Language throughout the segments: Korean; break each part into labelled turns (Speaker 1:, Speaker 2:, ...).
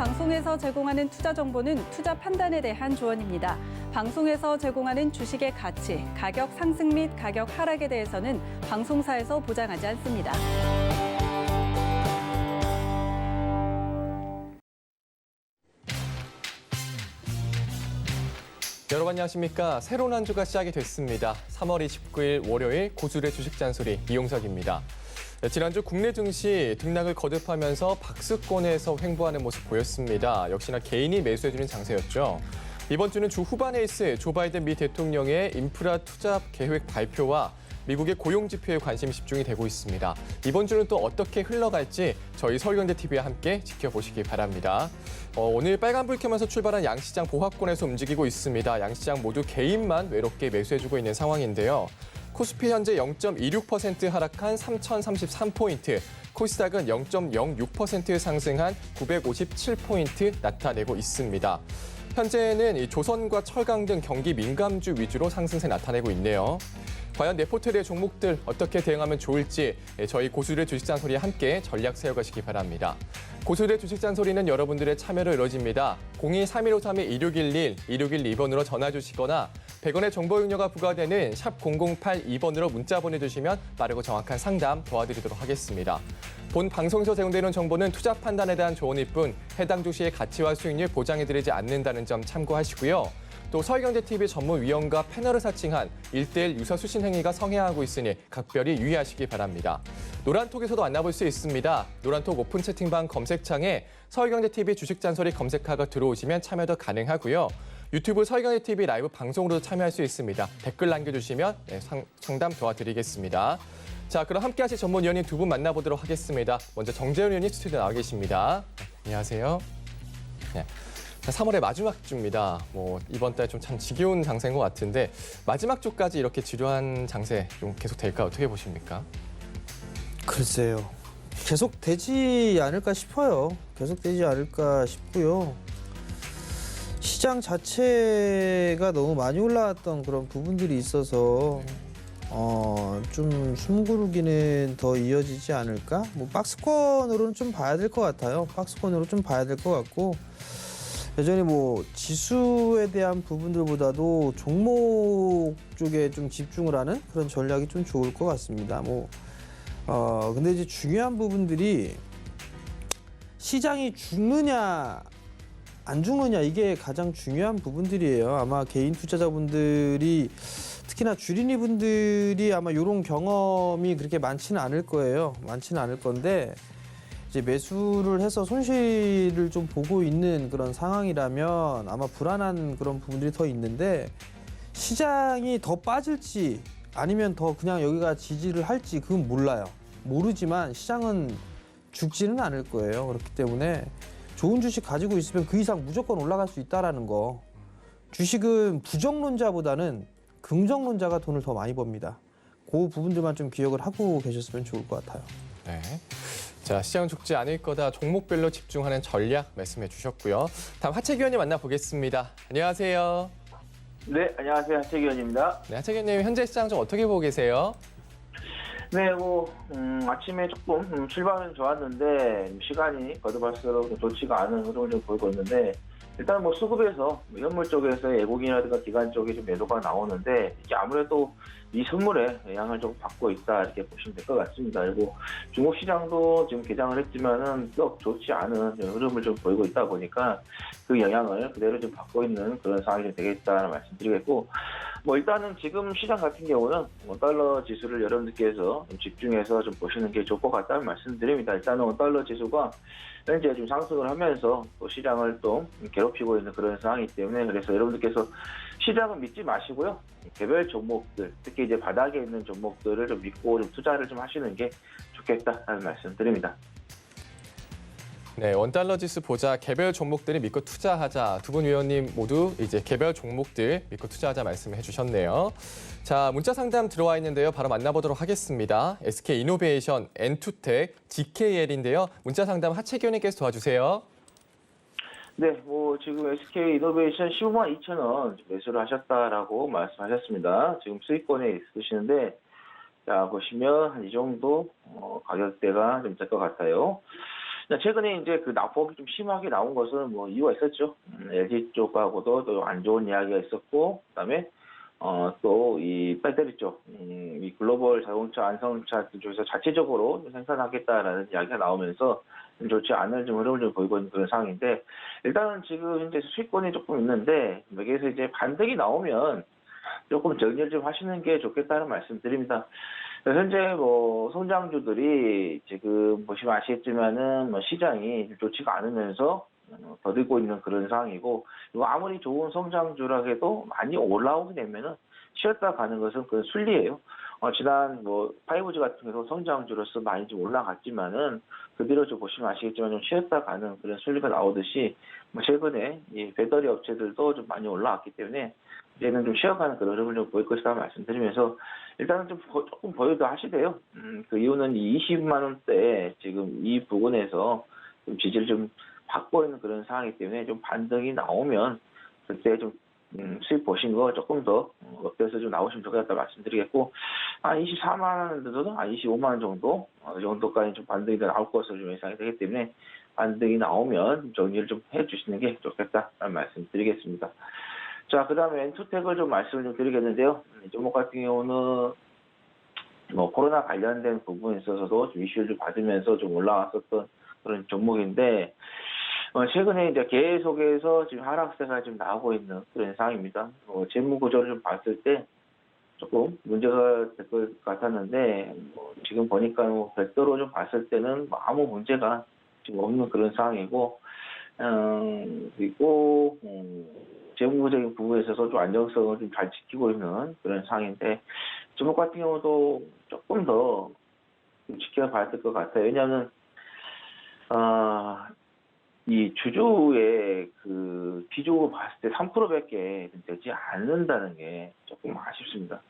Speaker 1: 방송에서 제공하는 투자 정보는 투자 판단에 대한 조언입니다. 방송에서 제공하는 주식의 가치, 가격 상승 및 가격 하락에 대해서는 방송사에서 보장하지 않습니다.
Speaker 2: 여러분 안녕하십니까? 새로운 한 주가 시작이 됐습니다. 3월 29일 월요일 고수의 주식 잔소리 이용석입니다. 지난주 국내 증시 등락을 거듭하면서 박스권에서 횡보하는 모습 보였습니다. 역시나 개인이 매수해주는 장세였죠. 이번 주는 주 후반에 있을 조 바이든 미 대통령의 인프라 투자 계획 발표와 미국의 고용 지표에 관심이 집중이 되고 있습니다. 이번 주는 또 어떻게 흘러갈지 저희 서울경제TV와 함께 지켜보시기 바랍니다. 오늘 빨간불 켜면서 출발한 양시장 보합권에서 움직이고 있습니다. 양시장 모두 개인만 외롭게 매수해주고 있는 상황인데요. 코스피 현재 0.26% 하락한 3,033포인트, 코스닥은 0.06% 상승한 957포인트 나타내고 있습니다. 현재는 이 조선과 철강 등 경기 민감주 위주로 상승세 나타내고 있네요. 과연 내 포트리의 종목들 어떻게 대응하면 좋을지 저희 고수들의 주식잔소리와 함께 전략 세워가시기 바랍니다. 고수들의 주식잔소리는 여러분들의 참여로 이루어집니다. 02-3153-2611, 2612번으로 전화 주시거나 100원의 정보 용료가 부과되는 샵 0082번으로 문자 보내주시면 빠르고 정확한 상담 도와드리도록 하겠습니다. 본 방송에서 제공되는 정보는 투자 판단에 대한 조언일 뿐 해당 주식의 가치와 수익률 보장해드리지 않는다는 점 참고하시고요. 또 서울경제TV 전문위원과 패널을 사칭한 1:1 유사 수신 행위가 성행하고 있으니 각별히 유의하시기 바랍니다. 노란톡에서도 만나볼 수 있습니다. 노란톡 오픈 채팅방 검색창에 서울경제TV 주식잔소리 검색하고 들어오시면 참여도 가능하고요. 유튜브 서울경제TV 라이브 방송으로도 참여할 수 있습니다. 댓글 남겨주시면 상담 도와드리겠습니다. 자, 그럼 함께하실 전문위원님 두 분 만나보도록 하겠습니다. 먼저 정재훈 의원님 스튜디오 나와 계십니다. 안녕하세요. 네. 3월의 마지막 주입니다. 이번 달 좀 참 지겨운 장세인 것 같은데 마지막 주까지 이렇게 지루한 장세 좀 계속 될까 어떻게 보십니까?
Speaker 3: 글쎄요. 계속 되지 않을까 싶어요. 계속 되지 않을까 싶고요. 시장 자체가 너무 많이 올라왔던 그런 부분들이 있어서 좀 숨고르기는 더 이어지지 않을까? 박스권으로는 좀 봐야 될 것 같아요. 박스권으로 좀 봐야 될 것 같고 여전히 지수에 대한 부분들보다도 종목 쪽에 좀 집중을 하는 그런 전략이 좀 좋을 것 같습니다. 근데 이제 중요한 부분들이 시장이 죽느냐 안 죽느냐 이게 가장 중요한 부분들이에요. 아마 개인 투자자분들이 특히나 주린이 분들이 아마 이런 경험이 그렇게 많지는 않을 거예요. 많지는 않을 건데 이제 매수를 해서 손실을 좀 보고 있는 그런 상황이라면 아마 불안한 그런 부분들이 더 있는데 시장이 더 빠질지 아니면 더 그냥 여기가 지지를 할지 그건 몰라요. 모르지만 시장은 죽지는 않을 거예요. 그렇기 때문에 좋은 주식 가지고 있으면 그 이상 무조건 올라갈 수 있다라는 거. 주식은 부정론자보다는 긍정론자가 돈을 더 많이 법니다. 그 부분들만 좀 기억을 하고 계셨으면 좋을 것 같아요.
Speaker 2: 네. 자, 시장은 죽지 않을 거다. 종목별로 집중하는 전략 말씀해 주셨고요. 다음 하채기 의원님 만나보겠습니다. 안녕하세요.
Speaker 4: 네, 안녕하세요. 하채기 의원입니다.
Speaker 2: 네, 하채기 의원님 현재 시장 좀 어떻게 보고 계세요?
Speaker 4: 네, 아침에 조금 출발은 좋았는데 시간이 거듭할수록 좋지가 않은 흐름을 좀 보이고 있는데 일단 수급에서 현물 쪽에서 외국인이라든가 기관 쪽에 좀 매도가 나오는데 이게 아무래도 이 선물에 영향을 좀 받고 있다 이렇게 보시면 될 것 같습니다. 그리고 중국 시장도 지금 개장을 했지만은 썩 좋지 않은 흐름을 좀 보이고 있다 보니까 그 영향을 그대로 좀 받고 있는 그런 상황이 좀 되겠다는 말씀드리겠고 일단은 지금 시장 같은 경우는 원달러 지수를 여러분들께서 좀 집중해서 좀 보시는 게 좋을 것 같다는 말씀드립니다. 일단은 원달러 지수가 현재 좀 상승을 하면서 또 시장을 또 괴롭히고 있는 그런 상황이기 때문에 그래서 여러분들께서 시장은 믿지 마시고요. 개별 종목들, 특히 이제 바닥에 있는 종목들을 좀 믿고 좀 투자를 좀 하시는 게 좋겠다는 말씀드립니다.
Speaker 2: 네, 원달러 지수 보자, 개별 종목들을 믿고 투자하자. 두 분 위원님 모두 이제 개별 종목들 믿고 투자하자 말씀을 해주셨네요. 자, 문자 상담 들어와 있는데요. 바로 만나보도록 하겠습니다. SK이노베이션, N2텍, GKL인데요. 문자 상담 하채기 의원님께서 도와주세요.
Speaker 4: 네, 지금 SK이노베이션 15만 2천 원 매수를 하셨다라고 말씀하셨습니다. 지금 수익권에 있으시는데, 자, 보시면 한 이 정도 가격대가 좀 될 것 같아요. 최근에 이제 그 낙폭이 좀 심하게 나온 것은 뭐 이유가 있었죠. LG 쪽하고도 또 안 좋은 이야기가 있었고, 그다음에 또 이 배터리 쪽, 이 글로벌 자동차 안성차 쪽에서 자체적으로 좀 생산하겠다라는 이야기가 나오면서 좀 좋지 않은 좀 흐름을 좀 보이고 있는 그런 상황인데, 일단은 지금 현재 수익권이 조금 있는데 여기에서 이제 반등이 나오면 조금 정리를 좀 하시는 게 좋겠다는 말씀드립니다. 현재 뭐 성장주들이 지금 보시면 아시겠지만은 뭐 시장이 좋지가 않으면서 더디고 있는 그런 상황이고, 이거 아무리 좋은 성장주라 해도 많이 올라오게 되면은 쉬었다 가는 것은 그 순리예요. 지난 뭐 5G 같은 경우 성장주로서 많이 좀 올라갔지만은 그대로 좀 보시면 아시겠지만 좀 쉬었다 가는 그런 순리가 나오듯이, 뭐 최근에 이 배터리 업체들도 좀 많이 올라왔기 때문에 이제는 좀 쉬어가는 그런 흐름을 좀 보일 것이다 말씀드리면서, 일단은 좀 조금 보유도 하시대요. 그 이유는 이 20만 원대 지금 이 부분에서 좀 지지를 좀 받고 있는 그런 상황이기 때문에 좀 반등이 나오면 그때 좀 수익 보신 거 조금 더 업돼서 좀 나오시면 좋겠다 말씀드리겠고, 한 24만 원 정도, 25만 원 정도, 이 정도까지 좀 반등이 더 나올 것으로 좀 예상이 되기 때문에 반등이 나오면 정리를 좀 해주시는 게 좋겠다라는 말씀드리겠습니다. 자, 그 다음에 엔투텍을 좀 말씀을 좀 드리겠는데요. 이 종목 같은 경우는 뭐 코로나 관련된 부분에 있어서도 좀 이슈를 좀 받으면서 좀 올라왔었던 그런 종목인데, 최근에 이제 계속해서 지금 하락세가 좀 나오고 있는 그런 상황입니다. 재무 구조를 좀 봤을 때 조금 문제가 될 것 같았는데, 지금 보니까 뭐 별도로 좀 봤을 때는 뭐 아무 문제가 지금 없는 그런 상황이고, 그리고 재무적인 부분에 있어서 좀 안정성을 좀 잘 지키고 있는 그런 상황인데, 종목 같은 경우도 조금 더 좀 지켜봐야 될 것 같아요. 왜냐하면 이 주주의 그 비중을 봤을 때 3%밖에 되지 않는다는 게 조금 아쉽습니다.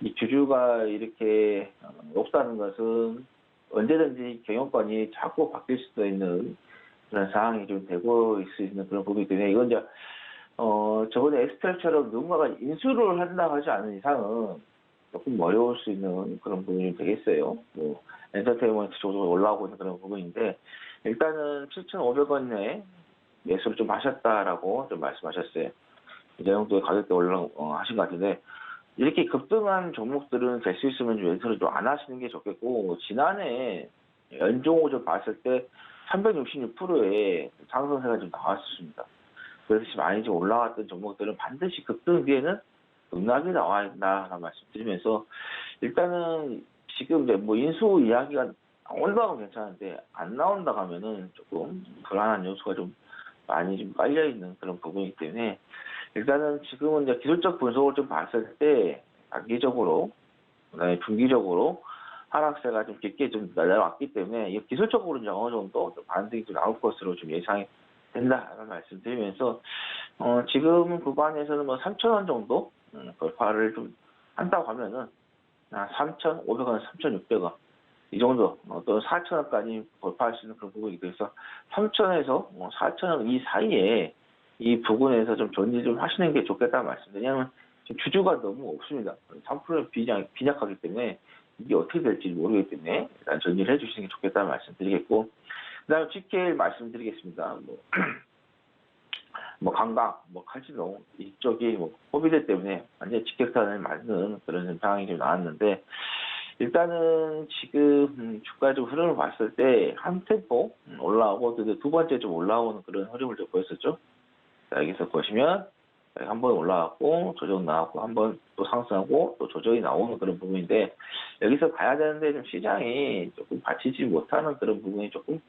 Speaker 4: 이 주주가 이렇게 없다는 것은 언제든지 경영권이 자꾸 바뀔 수도 있는 그런 상황이 좀 되고 있을 수 있는 그런 부분이기 때문에, 이건 이제 저번에 엑스텔처럼 누군가가 인수를 한다 하지 않은 이상은 조금 어려울 수 있는 그런 부분이 되겠어요. 뭐 엔터테인먼트 쪽으로 올라오고 있는 그런 부분인데, 일단은 7,500원 내에 매수를 좀 하셨다라고 좀 말씀하셨어요. 이 정도의 가격대 하신 것 같은데, 이렇게 급등한 종목들은 될 수 있으면 매수를 좀 안 하시는 게 좋겠고, 지난해 연종을 좀 봤을 때 366%의 상승세가 좀 나왔습니다. 그래서 지금 많이 좀 올라왔던 종목들은 반드시 급등 뒤에는 급락이 나와야 된다라는 말씀드리면서, 일단은 지금 이제 뭐 인수 이야기가 나온다고 괜찮은데 안 나온다 하면은 조금 불안한 요소가 좀 많이 좀 깔려 있는 그런 부분이기 때문에, 일단은 지금은 이제 기술적 분석을 좀 봤을 때 단기적으로, 그다음에 중기적으로 하락세가 좀 깊게 좀 날라왔기 때문에 이 기술적으로 이제 어느 정도 좀 반등이 좀 나올 것으로 좀 예상이 된다라는 말씀드리면서, 지금 구간에서는 뭐 3,000원 정도 돌파를 좀 한다고 하면은 3,500원, 3,600원 이 정도, 또 4,000원까지 돌파할 수 있는 그런 부분이 돼서 3,000원에서 4,000원 이 사이에 이 부분에서 좀 전지 좀 하시는 게 좋겠다는 말씀입니다. 왜냐하면 지금 주주가 너무 없습니다. 3% 빈약하기 때문에 이게 어떻게 될지 모르기 때문에 일단 전지를 해주시는 게 좋겠다는 말씀드리겠고, 그다음에 GK 말씀드리겠습니다. 뭐 관광, 뭐 카지노 이쪽이 뭐 코비드 때문에 완전 직격탄을 맞는 그런 상황이 좀 나왔는데, 일단은 지금 주가적 흐름을 봤을 때 한 템포 올라오고 또 두 번째 좀 올라오는 그런 흐름을 좀 보였었죠. 자, 여기서 보시면 한 번 올라왔고 조정 나왔고 한 번 또 상승하고 또 조정이 나오는 그런 부분인데, 여기서 가야 되는데 좀 시장이 조금 받치지 못하는 그런 부분이 조금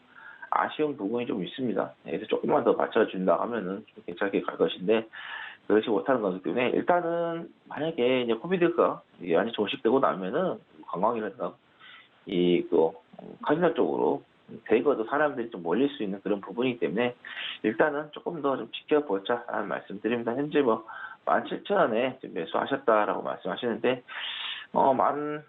Speaker 4: 아쉬운 부분이 좀 있습니다. 그래서 조금만 더 받쳐준다 하면은 좀 괜찮게 갈 것인데, 그렇지 못하는 거기 때문에 일단은 만약에 이제 코비드가 완전히 종식되고 나면은 관광이라든가 또 카지노 쪽으로 대거도 사람들이 좀 몰릴 수 있는 그런 부분이기 때문에 일단은 조금 더 좀 지켜보자라는 말씀드립니다. 현재 뭐 17,000원에 매수하셨다라고 말씀하시는데, 한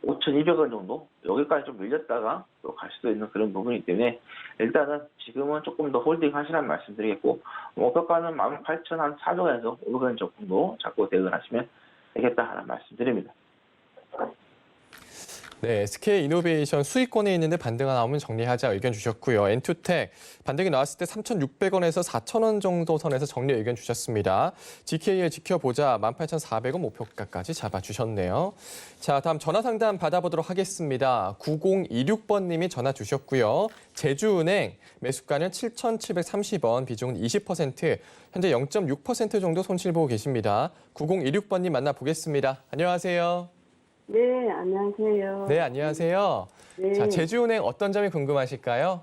Speaker 4: 5,200원 정도 여기까지 좀 밀렸다가 또 갈 수도 있는 그런 부분이기 때문에 일단은 지금은 조금 더 홀딩 하시라는 말씀드리겠고, 목표가는 18,400원에서 500원 정도 잡고 대응하시면 되겠다라는 말씀드립니다.
Speaker 2: 네, SK 이노베이션 수익권에 있는데 반등가 나오면 정리하자 의견 주셨고요. 엔투텍 반등이 나왔을 때 3,600원에서 4,000원 정도 선에서 정리 의견 주셨습니다. GKL 지켜보자 18,400원 목표가까지 잡아주셨네요. 자, 다음 전화 상담 받아보도록 하겠습니다. 9026번님이 전화 주셨고요. 제주은행 매수가는 7,730원, 비중은 20%, 현재 0.6% 정도 손실 보고 계십니다. 9026번님 만나보겠습니다. 안녕하세요.
Speaker 5: 네, 안녕하세요.
Speaker 2: 네, 안녕하세요.
Speaker 5: 네.
Speaker 2: 자, 제주은행 어떤 점이 궁금하실까요?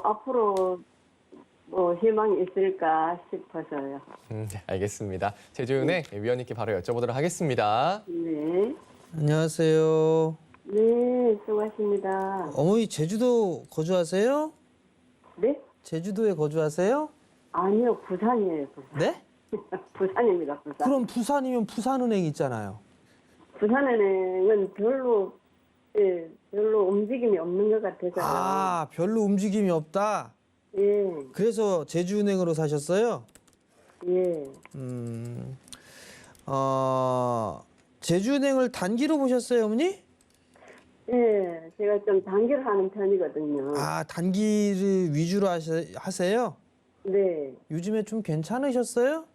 Speaker 5: 앞으로 뭐 희망이 있을까 싶어서요.
Speaker 2: 네, 알겠습니다. 제주은행 위원님께 바로 여쭤보도록 하겠습니다.
Speaker 5: 네.
Speaker 3: 안녕하세요.
Speaker 5: 네, 수고하십니다.
Speaker 3: 어머니 제주도 거주하세요?
Speaker 5: 네?
Speaker 3: 제주도에 거주하세요?
Speaker 5: 아니요, 부산이에요, 부산.
Speaker 3: 네?
Speaker 5: 부산입니다, 부산.
Speaker 3: 그럼 부산이면 부산은행 있잖아요.
Speaker 5: 부산은행은 별로 움직임이 없는 것 같아서.
Speaker 3: 아, 별로 움직임이 없다.
Speaker 5: 예,
Speaker 3: 그래서 제주은행으로 사셨어요?
Speaker 5: 예.
Speaker 3: 제주은행을 단기로 보셨어요, 어머니?
Speaker 5: 예, 제가 좀 단기를 하는 편이거든요.
Speaker 3: 아, 단기를 위주로 하세요?
Speaker 5: 네.
Speaker 3: 요즘에 좀 괜찮으셨어요?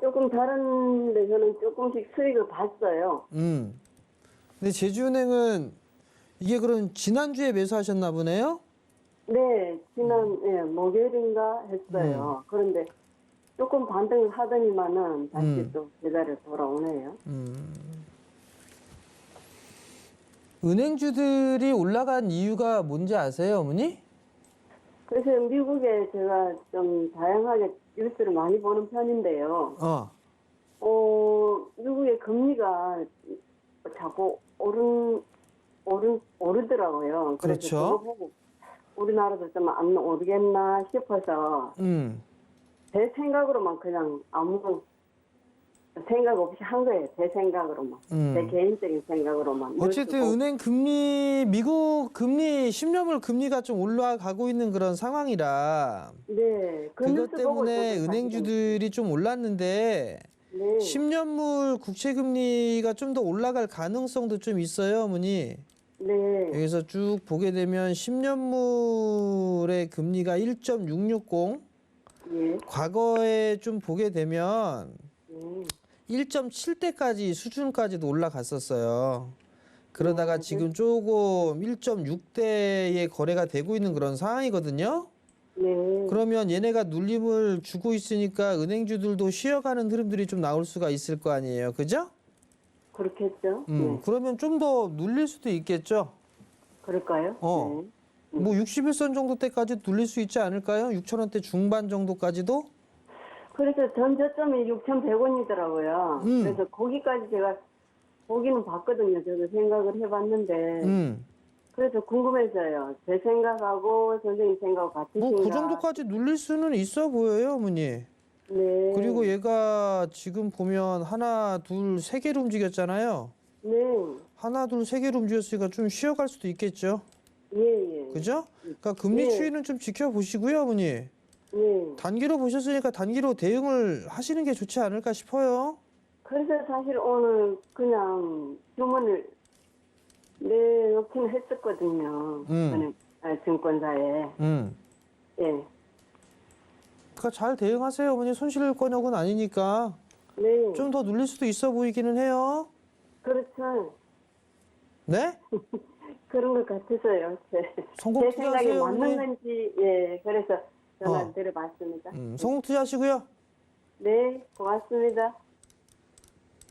Speaker 5: 조금 다른 데서는 조금씩 수익을 봤어요.
Speaker 3: 근데 제주은행은 이게 그럼 지난주에 매수하셨나 보네요?
Speaker 5: 네, 목요일인가 했어요. 그런데 조금 반등을 하더니만은 다시 또 제자리로 돌아오네요.
Speaker 3: 은행주들이 올라간 이유가 뭔지 아세요, 어머니?
Speaker 5: 그래서 미국에 제가 좀 다양하게 뉴스를 많이 보는 편인데요. 미국의 금리가 자꾸 오르더라고요. 그래서
Speaker 3: 그렇죠.
Speaker 5: 그거 보고 우리나라도 좀 안 오르겠나 싶어서 제 생각으로만 그냥 아무 생각 없이 한 거예요. 제 생각으로만. 제 개인적인 생각으로만.
Speaker 3: 어쨌든
Speaker 5: 뉴스
Speaker 3: 은행 금리, 미국 금리, 10년물 금리가 좀 올라가고 있는 그런 상황이라
Speaker 5: 네, 그
Speaker 3: 그것
Speaker 5: 뉴스 보고
Speaker 3: 때문에
Speaker 5: 저도
Speaker 3: 은행주들이 좀 올랐는데
Speaker 5: 네.
Speaker 3: 10년물 국채 금리가 좀 더 올라갈 가능성도 좀 있어요, 어머니.
Speaker 5: 네.
Speaker 3: 여기서 쭉 보게 되면 10년물의 금리가 1.660,
Speaker 5: 예.
Speaker 3: 과거에 좀 보게 되면
Speaker 5: 예.
Speaker 3: 1.7대까지 수준까지도 올라갔었어요. 그러다가 지금 조금 1.6대의 거래가 되고 있는 그런 상황이거든요.
Speaker 5: 네.
Speaker 3: 그러면 얘네가 눌림을 주고 있으니까 은행주들도 쉬어가는 흐름들이 좀 나올 수가 있을 거 아니에요. 그죠?
Speaker 5: 그렇겠죠. 네.
Speaker 3: 그러면 좀 더 눌릴 수도 있겠죠.
Speaker 5: 그럴까요?
Speaker 3: 어.
Speaker 5: 네.
Speaker 3: 뭐 61선 정도 때까지 눌릴 수 있지 않을까요? 6,000원대 중반 정도까지도?
Speaker 5: 그래서 전 저점이 6,100원이더라고요. 그래서 거기까지 제가 보기는 봤거든요. 저도 생각을 해봤는데. 그래서 궁금해서요. 제 생각하고 선생님 생각하고 같으신가.
Speaker 3: 뭐 그 정도까지 눌릴 수는 있어 보여요, 어머니.
Speaker 5: 네.
Speaker 3: 그리고 얘가 지금 보면 하나, 둘, 세 개로 움직였잖아요.
Speaker 5: 네.
Speaker 3: 하나, 둘, 세 개로 움직였으니까 좀 쉬어갈 수도 있겠죠.
Speaker 5: 예, 예.
Speaker 3: 그죠? 그러니까 금리
Speaker 5: 네.
Speaker 3: 추이는 좀 지켜보시고요, 어머니.
Speaker 5: 네.
Speaker 3: 단기로 보셨으니까 단기로 대응을 하시는 게 좋지 않을까 싶어요.
Speaker 5: 그래서 사실 오늘 그냥 주문을 내놓기는 했었거든요. 증권사에. 예.
Speaker 3: 그러니까 잘 대응하세요, 어머니. 손실권역은 아니니까.
Speaker 5: 네.
Speaker 3: 좀 더 눌릴 수도 있어 보이기는 해요.
Speaker 5: 그렇죠.
Speaker 3: 네?
Speaker 5: 그런 것 같아서요. 제
Speaker 3: 성공
Speaker 5: 생각이
Speaker 3: 투자하세요,
Speaker 5: 맞는
Speaker 3: 어머니.
Speaker 5: 건지, 예. 그래서 전화를
Speaker 3: 어.
Speaker 5: 드려봤습니다.
Speaker 3: 성공 투자하시고요.
Speaker 5: 네, 고맙습니다.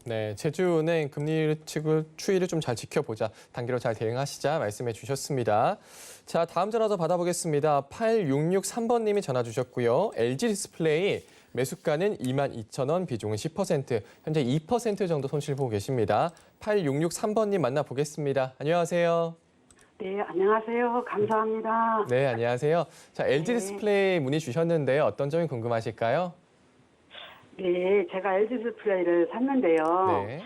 Speaker 2: 네, 제주은행 금리 추이를 좀 잘 지켜보자, 단기로 잘 대응하시자 말씀해 주셨습니다. 자, 다음 전화도 받아보겠습니다. 8663번님이 전화 주셨고요. LG 디스플레이 매수가는 22,000원, 비중은 10%, 현재 2% 정도 손실 보고 계십니다. 8663번님 만나보겠습니다. 안녕하세요.
Speaker 6: 네, 안녕하세요. 감사합니다.
Speaker 2: 네, 안녕하세요. 자, LG
Speaker 6: 네.
Speaker 2: 디스플레이 문의 주셨는데 어떤 점이 궁금하실까요?
Speaker 6: 네, 제가 LG 디스플레이를 샀는데요.
Speaker 2: 네.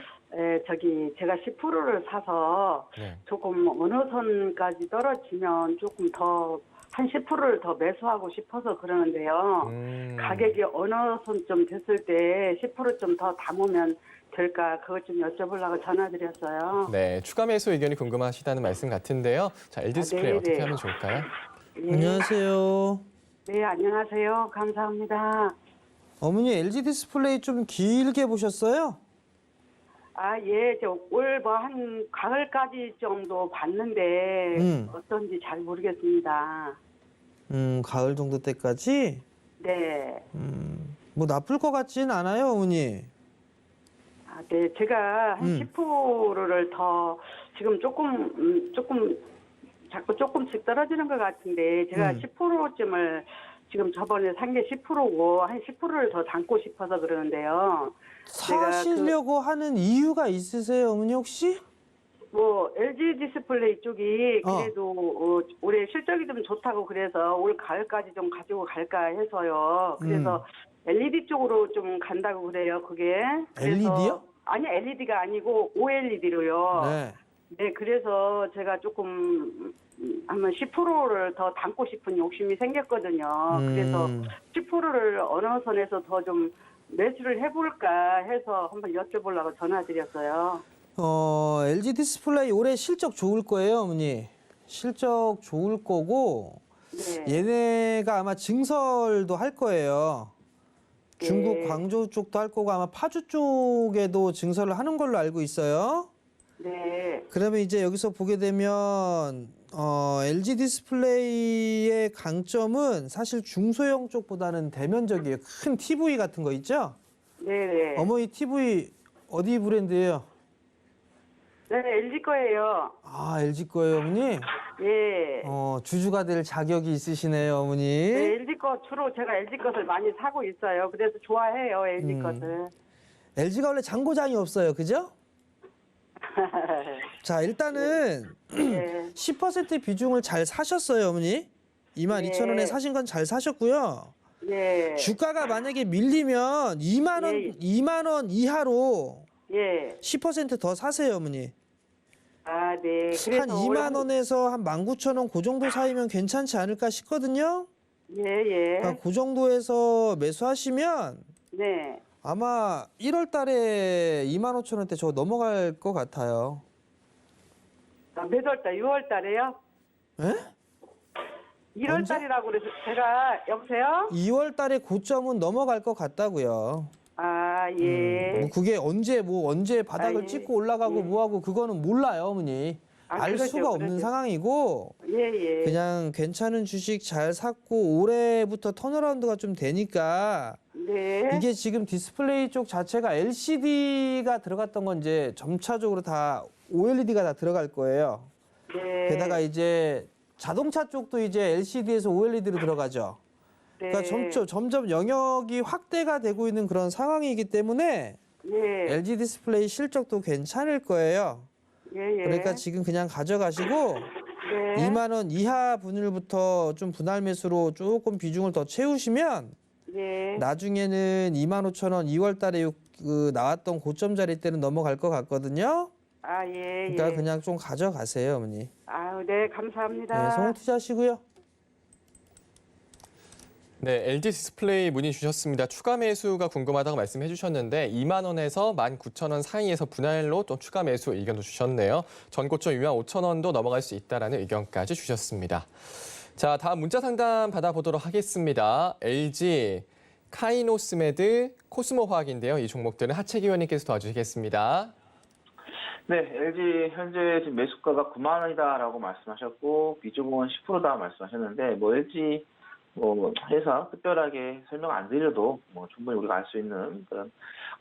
Speaker 6: 제가 10%를 사서
Speaker 2: 네.
Speaker 6: 조금 어느 선까지 떨어지면 조금 더, 한 10%를 더 매수하고 싶어서 그러는데요. 가격이 어느 선쯤 됐을 때 10% 좀 더 담으면 될까 그것 좀 여쭤보려고 전화드렸어요.
Speaker 2: 네, 추가 매수 의견이 궁금하시다는 말씀 같은데요. 자, LG 디스플레이
Speaker 6: 네,
Speaker 2: 어떻게
Speaker 6: 네.
Speaker 2: 하면 좋을까요?
Speaker 6: 예.
Speaker 3: 안녕하세요.
Speaker 6: 네, 안녕하세요. 감사합니다.
Speaker 3: 어머니 LG 디스플레이 좀 길게 보셨어요?
Speaker 6: 아, 예, 올 뭐 한 가을까지 정도 봤는데 어떤지 잘 모르겠습니다.
Speaker 3: 가을 정도 때까지?
Speaker 6: 네.
Speaker 3: 뭐 나쁠 것 같진 않아요, 어머니.
Speaker 6: 아, 네, 제가 한 10%를 더 지금 조금 자꾸 조금씩 떨어지는 것 같은데 제가 10%쯤을 지금 저번에 산 게 10%고 한 10%를 더 담고 싶어서 그러는데요.
Speaker 3: 사시려고 하는 이유가 있으세요, 어머니 혹시?
Speaker 6: 뭐 LG 디스플레이 쪽이 그래도 올해 실적이 좀 좋다고 그래서 올 가을까지 좀 가지고 갈까 해서요. 그래서 LED 쪽으로 좀 간다고 그래요. 그게.
Speaker 3: LED요?
Speaker 6: 아니 LED가 아니고 OLED로요.
Speaker 3: 네.
Speaker 6: 네, 그래서 제가 조금 한번 10%를 더 담고 싶은 욕심이 생겼거든요. 그래서 10%를 어느 선에서 더 좀 매수를 해볼까 해서 한번 여쭤보려고 전화드렸어요.
Speaker 3: LG 디스플레이 올해 실적 좋을 거예요, 어머니. 실적 좋을 거고
Speaker 6: 네.
Speaker 3: 얘네가 아마 증설도 할 거예요. 중국
Speaker 6: 네.
Speaker 3: 광저우 쪽도 할 거고 아마 파주 쪽에도 증설을 하는 걸로 알고 있어요.
Speaker 6: 네.
Speaker 3: 그러면 이제 여기서 보게 되면 LG 디스플레이의 강점은 사실 중소형 쪽보다는 대면적이에요. 큰 TV 같은 거 있죠?
Speaker 6: 네네.
Speaker 3: 어머니 TV 어디 브랜드예요?
Speaker 6: 네, LG 거예요.
Speaker 3: 아, LG 거예요, 어머니?
Speaker 6: 예.
Speaker 3: 주주가 될 자격이 있으시네요, 어머니.
Speaker 6: 네, LG 거 주로 제가 LG 것을 많이 사고 있어요. 그래서 좋아해요, LG 것을.
Speaker 3: LG가 원래 잔고장이 없어요, 그죠? 자, 일단은
Speaker 6: 네.
Speaker 3: 10% 비중을 잘 사셨어요, 어머니. 22,000원에
Speaker 6: 네.
Speaker 3: 사신 건 잘 사셨고요.
Speaker 6: 네.
Speaker 3: 주가가 만약에 밀리면 2만 원,
Speaker 6: 예.
Speaker 3: 2만 원 이하로
Speaker 6: 예.
Speaker 3: 10%더 사세요, 어머니.
Speaker 6: 아, 네.
Speaker 3: 한 2만 원에서 한 19,000원 그 정도 사이면 괜찮지 않을까 싶거든요.
Speaker 6: 예, 예.
Speaker 3: 그러니까 그 정도에서 매수하시면
Speaker 6: 네.
Speaker 3: 아마 1월 달에 25,000원대 저거 넘어갈 것 같아요.
Speaker 6: 아, 몇 월 달? 6월 달에요?
Speaker 3: 예?
Speaker 6: 1월
Speaker 3: 언제?
Speaker 6: 달이라고 그래서 제가 여보세요?
Speaker 3: 2월 달에 고점은 넘어갈 것 같다고요.
Speaker 6: 아, 예.
Speaker 3: 뭐 그게 언제 바닥을
Speaker 6: 아, 예.
Speaker 3: 찍고 올라가고
Speaker 6: 예.
Speaker 3: 뭐하고 그거는 몰라요, 어머니.
Speaker 6: 아,
Speaker 3: 알
Speaker 6: 그러죠,
Speaker 3: 수가 없는
Speaker 6: 그러죠.
Speaker 3: 상황이고
Speaker 6: 예, 예.
Speaker 3: 그냥 괜찮은 주식 잘 샀고 올해부터 턴어라운드가 좀 되니까
Speaker 6: 네.
Speaker 3: 이게 지금 디스플레이 쪽 자체가 LCD가 들어갔던 건 이제 점차적으로 다 OLED가 다 들어갈 거예요.
Speaker 6: 네.
Speaker 3: 게다가 이제 자동차 쪽도 이제 LCD에서 OLED로 들어가죠.
Speaker 6: 네.
Speaker 3: 그러니까 점점 영역이 확대가 되고 있는 그런 상황이기 때문에
Speaker 6: 예.
Speaker 3: LG 디스플레이 실적도 괜찮을 거예요.
Speaker 6: 예, 예.
Speaker 3: 그러니까 지금 그냥 가져가시고
Speaker 6: 네.
Speaker 3: 2만 원 이하 분율부터 좀 분할 매수로 조금 비중을 더 채우시면
Speaker 6: 예.
Speaker 3: 나중에는 25,000원 2월 달에 나왔던 고점 자리 때는 넘어갈 것 같거든요.
Speaker 6: 아, 예,
Speaker 3: 그러니까
Speaker 6: 예.
Speaker 3: 그냥 좀 가져가세요, 어머니.
Speaker 6: 아유, 네, 감사합니다.
Speaker 3: 네, 성공 투자하시고요.
Speaker 2: 네, LG 디스플레이 문의 주셨습니다. 추가 매수가 궁금하다고 말씀해 주셨는데 2만 원에서 19,000원 사이에서 분할로 또 추가 매수 의견도 주셨네요. 전고점 25,000원도 넘어갈 수 있다라는 의견까지 주셨습니다. 자, 다음 문자 상담 받아보도록 하겠습니다. LG 카이노스메드 코스모화학인데요. 이 종목들은 하채기 의원님께서 도와주시겠습니다.
Speaker 4: 네, LG 현재 지금 매수가가 9만 원이다라고 말씀하셨고 비중은 10%다 말씀하셨는데 뭐 LG 회사 특별하게 설명 안 드려도 충분히 우리가 알 수 있는 그런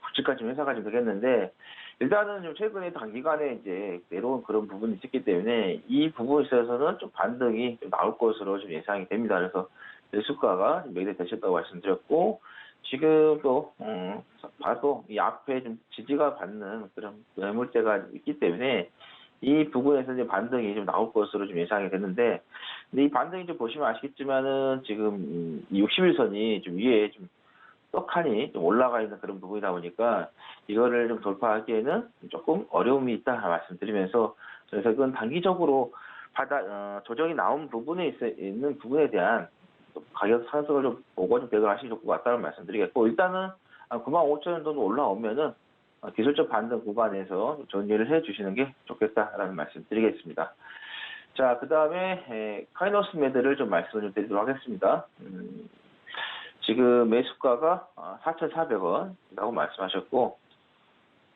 Speaker 4: 굵직한 회사가 좀 되겠는데 일단은 좀 최근에 단기간에 이제 내려온 그런 부분이 있었기 때문에 이 부분에 있어서는 좀 반등이 좀 나올 것으로 좀 예상이 됩니다. 그래서 매수가가 매도되셨다고 말씀드렸고 지금 또 봐도 이 앞에 좀 지지가 받는 그런 매물대가 있기 때문에 이 부분에서 이제 반등이 좀 나올 것으로 좀 예상이 됐는데, 근데 이 반등이 좀 보시면 아시겠지만은 지금 이 60일선이 좀 위에 좀 떡하니 좀 올라가 있는 그런 부분이다 보니까 이거를 좀 돌파하기에는 조금 어려움이 있다 말씀드리면서 그래서 그건 단기적으로 조정이 나온 부분에 있는 부분에 대한 가격 상승을 좀 보고 좀 대응하시기 좋을 것 같다는 말씀드리겠고 일단은 95,000원 정도 올라오면은 기술적 반등 구간에서 정리를 해주시는 게 좋겠다라는 말씀 드리겠습니다. 자, 그 다음에 카이노스 매드를 좀 말씀을 좀 드리도록 하겠습니다. 지금 매수가가 4,400원이라고 말씀하셨고,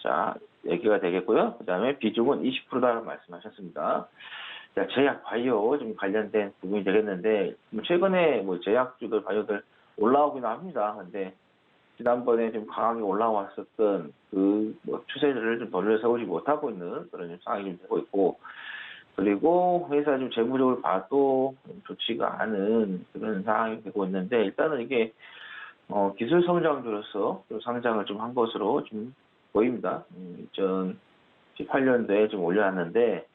Speaker 4: 자, 얘기가 되겠고요. 그 다음에 비중은 20%다라고 말씀하셨습니다. 자, 제약 바이오 좀 관련된 부분이 되겠는데, 최근에 뭐 제약주들, 바이오들 올라오긴 합니다. 근데 지난번에 좀 강하게 올라왔었던 그 뭐 추세들을 좀 돌려세우지 못하고 있는 그런 상황이 좀 되고 있고, 그리고 회사 좀 재무적으로 봐도 좋지가 않은 그런 상황이 되고 있는데, 일단은 이게 기술 성장주로서 좀 상장을 좀 한 것으로 좀 보입니다. 2018년도에 좀 올려놨는데,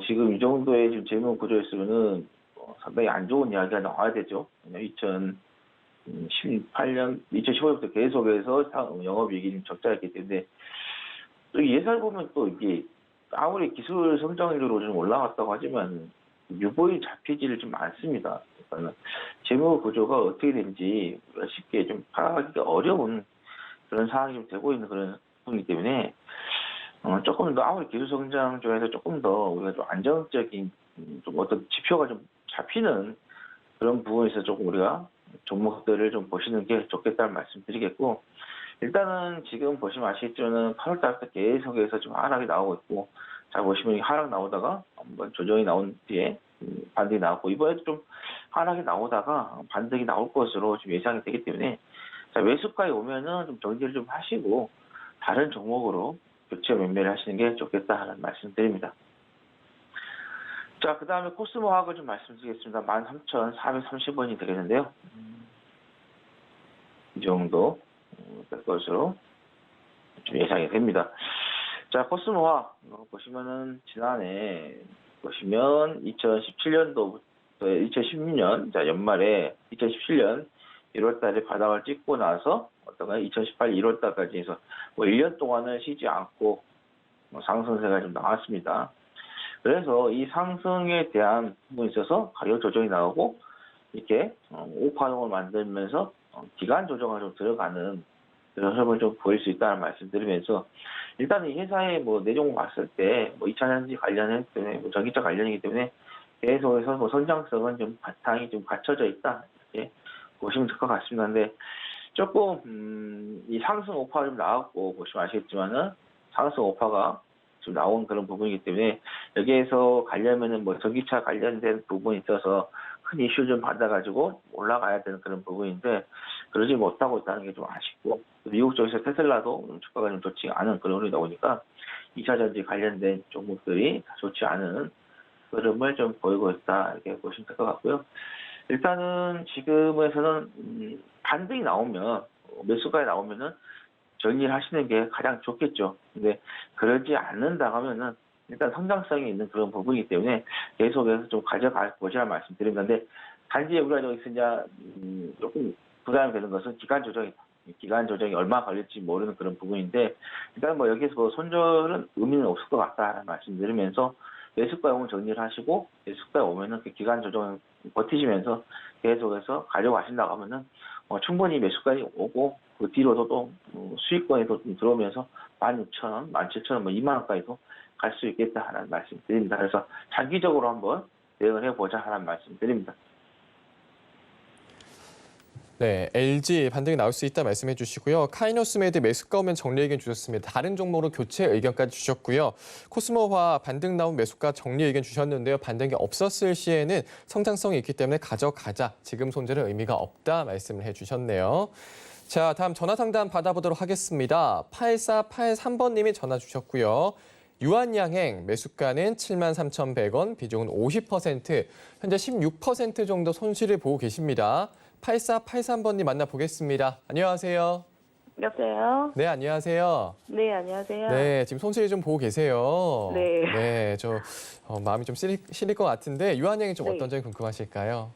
Speaker 4: 지금 이 정도의 지금 재무 구조였으면은 상당히 안 좋은 이야기가 나와야 되죠. 2018년, 2015년부터 계속해서 영업이익이 적자였기 때문에, 또 예산 보면 또 이게 아무리 기술 성장률로 좀 올라갔다고 하지만 유보율 잡히지를 좀 않습니다. 그러니까 재무 구조가 어떻게 되는지 쉽게 좀 파악하기가 어려운 그런 상황이 좀 되고 있는 그런 부분이기 때문에 조금 더 아무리 기술 성장 쪽에서 조금 더 우리가 좀 안정적인 좀 어떤 지표가 좀 잡히는 그런 부분에서 조금 우리가 종목들을 좀 보시는 게 좋겠다는 말씀 드리겠고, 일단은 지금 보시면 아시겠지만 8월 달부터 계속해서 좀 하락이 나오고 있고, 잘 보시면 하락 나오다가 한번 조정이 나온 뒤에 반등이 나왔고, 이번에도 좀 하락이 나오다가 반등이 나올 것으로 좀 예상이 되기 때문에, 자, 매수가에 오면은 좀 정리를 좀 하시고 다른 종목으로 교체 매매를 하시는 게 좋겠다는 말씀 드립니다. 자, 그 다음에 코스모화학을 좀 말씀드리겠습니다. 13,430원이 되겠는데요. 이 정도 될 것으로 좀 예상이 됩니다. 자, 코스모화 보시면은 지난해 보시면 2017년도부터 2016년 자 연말에 2017년 1월달에 바닥을 찍고 나서 어떤가 2018 1월달까지 해서 뭐 1년 동안은 쉬지 않고 상승세가 좀 나왔습니다. 그래서 이 상승에 대한 부분에 있어서 가격 조정이 나오고 이렇게 오파동을 만들면서 기간 조정을 좀 들어가는 그런 흐름을 좀 보일 수 있다는 말씀 드리면서, 일단 이 회사의 뭐 내용 봤을 때 뭐 2차 전지 관련이기 때문에 뭐 전기차 관련이기 때문에 계속해서 뭐 성장성은 좀 바탕이 좀 갖춰져 있다 이렇게 보시면 될 것 같습니다. 근데 조금 이 상승 오파가 좀 나왔고, 보시면 아시겠지만은 상승 오파가 좀 나온 그런 부분이기 때문에 여기에서 가려면은 뭐 전기차 관련된 부분이 있어서 큰 이슈를 좀 받아가지고 올라가야 되는 그런 부분인데 그러지 못하고 있다는 게 좀 아쉽고, 미국 쪽에서 테슬라도 주가가 좀 좋지 않은 그런 흐름이 나오니까 2차 전지 관련된 종목들이 좋지 않은 흐름을 좀 보이고 있다 이렇게 보시면 될 것 같고요. 일단은 지금에서는 반등이 나오면 매수가에 나오면은 정리를 하시는 게 가장 좋겠죠. 근데 그러지 않는다 하면은 일단 성장성이 있는 그런 부분이기 때문에 계속해서 좀 가져가 보시라는 말씀 드립니다. 근데 단지 우리가 여기 있으냐 조금 부담이 되는 것은 기간 조정이 얼마 걸릴지 모르는 그런 부분인데, 일단 뭐 여기에서 뭐 손절은 의미는 없을 것 같다는 말씀 드리면서 매수가에 오면 정리를 하시고, 매수가에 오면은 그 기간 조정을 버티시면서 계속해서 가져가신다고 하면은 충분히 매수가에 오고 그 뒤로도 또 수익권에도 좀 들어오면서 16,000원, 17,000원, 뭐 2만 원까지도 갈 수 있겠다 하는 말씀 드립니다. 그래서 장기적으로 한번 대응을 해보자 하는 말씀 드립니다.
Speaker 2: 네, LG 반등이 나올 수 있다 말씀해 주시고요. 카이노스메드 매수가 오면 정리 의견 주셨습니다. 다른 종목으로 교체 의견까지 주셨고요. 코스모화 반등 나온 매수가 정리 의견 주셨는데요. 반등이 없었을 시에는 성장성이 있기 때문에 가져가자. 지금 손절은 의미가 없다 말씀을 해주셨네요. 자, 다음 전화 상담 받아보도록 하겠습니다. 8483번님이 전화 주셨고요. 유한양행 매수가는 73,100원, 비중은 50%, 현재 16% 정도 손실을 보고 계십니다. 8483번님 만나보겠습니다. 안녕하세요.
Speaker 7: 여보세요?
Speaker 2: 네, 안녕하세요.
Speaker 7: 네, 안녕하세요.
Speaker 2: 네, 지금 손실이 좀 보고 계세요.
Speaker 7: 네.
Speaker 2: 네, 마음이 좀 시릴 것 같은데 유한양이 좀
Speaker 7: 네.
Speaker 2: 어떤 점이 궁금하실까요?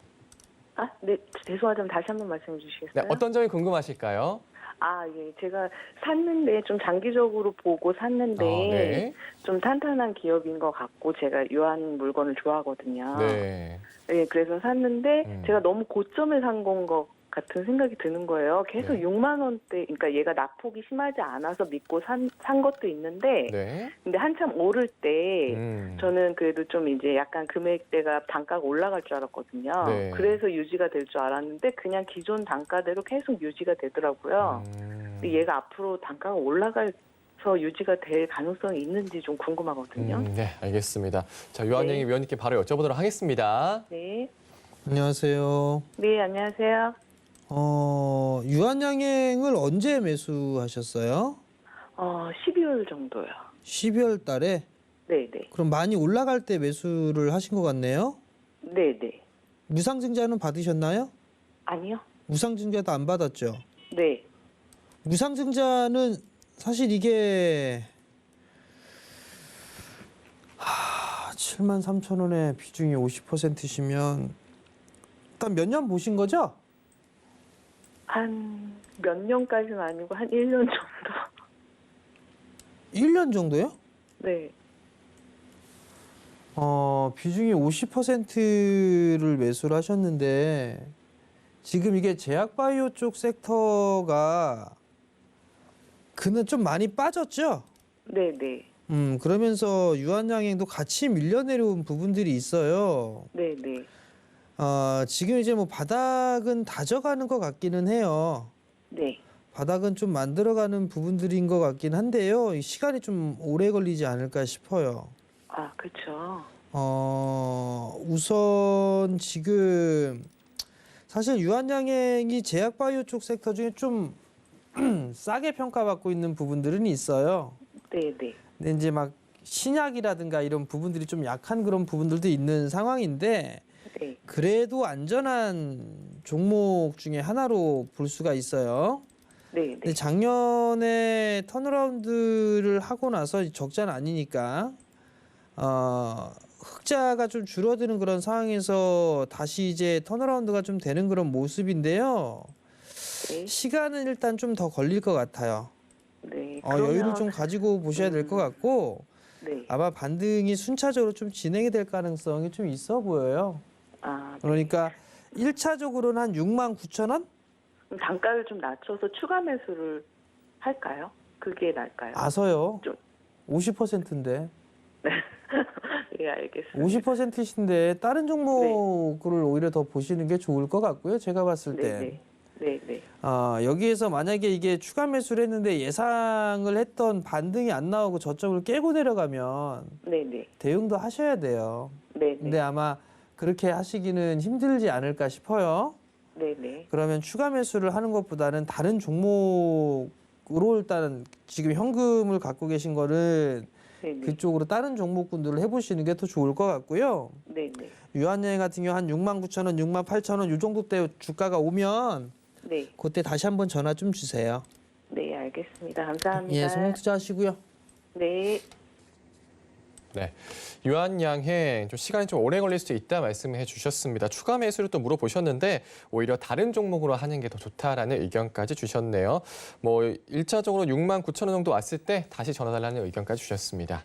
Speaker 7: 아, 네, 죄송하지만 다시 한 번 말씀해 주시겠어요?
Speaker 2: 네, 어떤 점이 궁금하실까요?
Speaker 7: 아, 예, 제가 샀는데 좀 장기적으로 보고 샀는데
Speaker 2: 네.
Speaker 7: 좀 탄탄한 기업인 것 같고 제가 유한 물건을 좋아하거든요.
Speaker 2: 네.
Speaker 7: 네, 그래서 샀는데 제가 너무 고점에 산 건 것 같은 생각이 드는 거예요. 계속
Speaker 2: 네.
Speaker 7: 6만 원대, 그러니까 얘가 낙폭이 심하지 않아서 믿고 산 것도 있는데,
Speaker 2: 네.
Speaker 7: 근데 한참 오를 때
Speaker 2: 음.
Speaker 7: 저는 그래도 좀 이제 약간 금액대가 단가가 올라갈 줄 알았거든요.
Speaker 2: 네.
Speaker 7: 그래서 유지가 될 줄 알았는데 그냥 기존 단가대로 계속 유지가 되더라고요. 근데 얘가 앞으로 단가가 올라가서 유지가 될 가능성이 있는지 좀 궁금하거든요.
Speaker 2: 네, 알겠습니다. 자, 유한영희 위원님께 바로 여쭤보도록 하겠습니다.
Speaker 7: 네.
Speaker 3: 안녕하세요.
Speaker 7: 네, 안녕하세요.
Speaker 3: 유한양행을 언제 매수하셨어요?
Speaker 7: 12월 정도요.
Speaker 3: 12월 달에?
Speaker 7: 네, 네.
Speaker 3: 그럼 많이 올라갈 때 매수를 하신 것 같네요?
Speaker 7: 네, 네.
Speaker 3: 무상증자는 받으셨나요?
Speaker 7: 아니요. 무상증자도
Speaker 3: 무상증자도 안 받았죠?
Speaker 7: 네.
Speaker 3: 무상증자는 사실 이게 73,000원에 비중이 50%시면 일단 몇 년 보신 거죠?
Speaker 7: 한 몇 년까지는 아니고 한 1년 정도.
Speaker 3: 1년 정도요?
Speaker 7: 네.
Speaker 3: 비중이 50%를 매수를 하셨는데 지금 이게 제약바이오 쪽 섹터가 그는 좀 많이 빠졌죠?
Speaker 7: 네, 네.
Speaker 3: 그러면서 유한양행도 같이 밀려 내려온 부분들이 있어요.
Speaker 7: 네, 네.
Speaker 3: 지금 이제 뭐 바닥은 다져가는 것 같기는 해요.
Speaker 7: 네.
Speaker 3: 바닥은 좀 만들어가는 부분들인 것 같긴 한데요. 이 시간이 좀 오래 걸리지 않을까 싶어요.
Speaker 7: 아, 그렇죠.
Speaker 3: 우선 지금 사실 유한양행이 제약바이오 쪽 섹터 중에 좀 싸게 평가받고 있는 부분들은 있어요.
Speaker 7: 네, 네.
Speaker 3: 근데 이제 막 신약이라든가 이런 부분들이 좀 약한 그런 부분들도 있는 상황인데
Speaker 7: 네.
Speaker 3: 그래도 안전한 종목 중에 하나로 볼 수가 있어요.
Speaker 7: 네,
Speaker 3: 근데
Speaker 7: 네.
Speaker 3: 작년에 턴어라운드를 하고 나서 적자는 아니니까 흑자가 좀 줄어드는 그런 상황에서 다시 이제 턴어라운드가 좀 되는 그런 모습인데요.
Speaker 7: 네.
Speaker 3: 시간은 일단 좀 더 걸릴 것 같아요.
Speaker 7: 네.
Speaker 3: 여유를 좀 가지고 보셔야 될 것 같고
Speaker 7: 네.
Speaker 3: 아마 반등이 순차적으로 좀 진행이 될 가능성이 좀 있어 보여요.
Speaker 7: 아, 네.
Speaker 3: 그러니까 1차적으로는 한 69,000원?
Speaker 7: 그럼 단가를 좀 낮춰서 추가 매수를 할까요? 그게 나을까요?
Speaker 3: 아서요.
Speaker 7: 좀.
Speaker 3: 50%인데.
Speaker 7: 예, 알겠습니다.
Speaker 3: 50%이신데 다른 종목을 오히려 더 보시는 게 좋을 것 같고요. 제가 봤을
Speaker 7: 네,
Speaker 3: 때.
Speaker 7: 네. 네, 네.
Speaker 3: 여기에서 만약에 이게 추가 매수를 했는데 예상을 했던 반등이 안 나오고 저점을 깨고 내려가면
Speaker 7: 네, 네.
Speaker 3: 대응도 하셔야 돼요.
Speaker 7: 네, 네.
Speaker 3: 근데 아마 그렇게 하시기는 힘들지 않을까 싶어요.
Speaker 7: 네, 네.
Speaker 3: 그러면 추가 매수를 하는 것보다는 다른 종목으로 일단은 지금 현금을 갖고 계신 거는
Speaker 7: 네, 네.
Speaker 3: 그쪽으로 다른 종목군들을 해보시는 게 더 좋을 것 같고요.
Speaker 7: 네, 네.
Speaker 3: 유한여행 같은 경우 한 69,000원, 68,000원 이 정도 때 주가가 오면
Speaker 7: 네.
Speaker 3: 그때 다시 한번 전화 좀 주세요.
Speaker 7: 네, 알겠습니다. 감사합니다.
Speaker 3: 예, 성공 투자하시고요.
Speaker 7: 네.
Speaker 2: 네, 유한양행 좀 시간이 좀 오래 걸릴 수 있다 말씀해 주셨습니다. 추가 매수를 또 물어보셨는데 오히려 다른 종목으로 하는 게 더 좋다라는 의견까지 주셨네요. 뭐 1차적으로 69,000원 정도 왔을 때 다시 전화 달라는 의견까지 주셨습니다.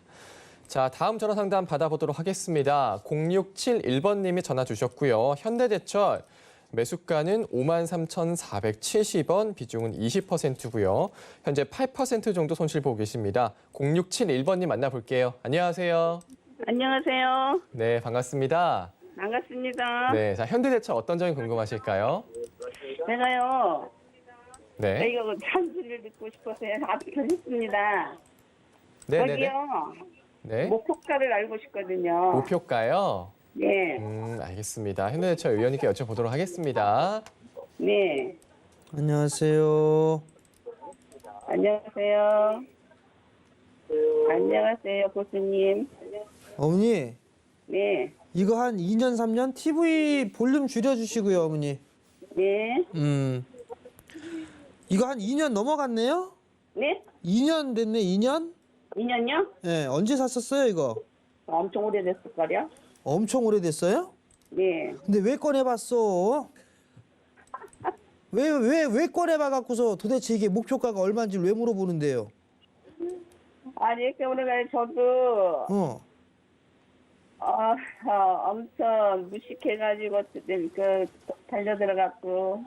Speaker 2: 자, 다음 전화 상담 받아보도록 하겠습니다. 0671번님이 전화 주셨고요. 현대제철 매수가는 53,470원, 비중은 20%고요. 현재 8% 정도 손실 보고 계십니다. 0671번님 만나볼게요. 안녕하세요.
Speaker 8: 안녕하세요.
Speaker 2: 네, 반갑습니다.
Speaker 8: 반갑습니다.
Speaker 2: 네, 자, 현대제철 어떤 점이 궁금하실까요?
Speaker 8: 제가요,
Speaker 2: 네,
Speaker 8: 이거 잔소리를 듣고 싶어서요. 앞서셨습니다.
Speaker 2: 네, 네, 네.
Speaker 8: 저기요,
Speaker 2: 네.
Speaker 8: 목표가를 알고 싶거든요.
Speaker 2: 목표가요?
Speaker 8: 네,
Speaker 2: 알겠습니다. 현대제철 의원님께 여쭤보도록 하겠습니다.
Speaker 8: 네.
Speaker 3: 안녕하세요.
Speaker 8: 안녕하세요. 안녕하세요, 교수님.
Speaker 3: 어머니,
Speaker 8: 네,
Speaker 3: 이거 한 2년, 3년 TV 볼륨 줄여주시고요, 어머니.
Speaker 8: 네,
Speaker 3: 이거 한 2년 넘어갔네요?
Speaker 8: 네?
Speaker 3: 2년 됐네, 2년?
Speaker 8: 2년요?
Speaker 3: 네, 언제 샀었어요, 이거?
Speaker 8: 엄청 오래됐을걸요?
Speaker 3: 엄청 오래됐어요?
Speaker 8: 네.
Speaker 3: 근데 왜 꺼내봤어? 왜 꺼내봐갖고서 도대체 이게 목표가가 얼마인지 왜 물어보는데요?
Speaker 8: 아니, 이렇게 오래가요. 저도, 엄청 무식해가지고, 달려들어갖고,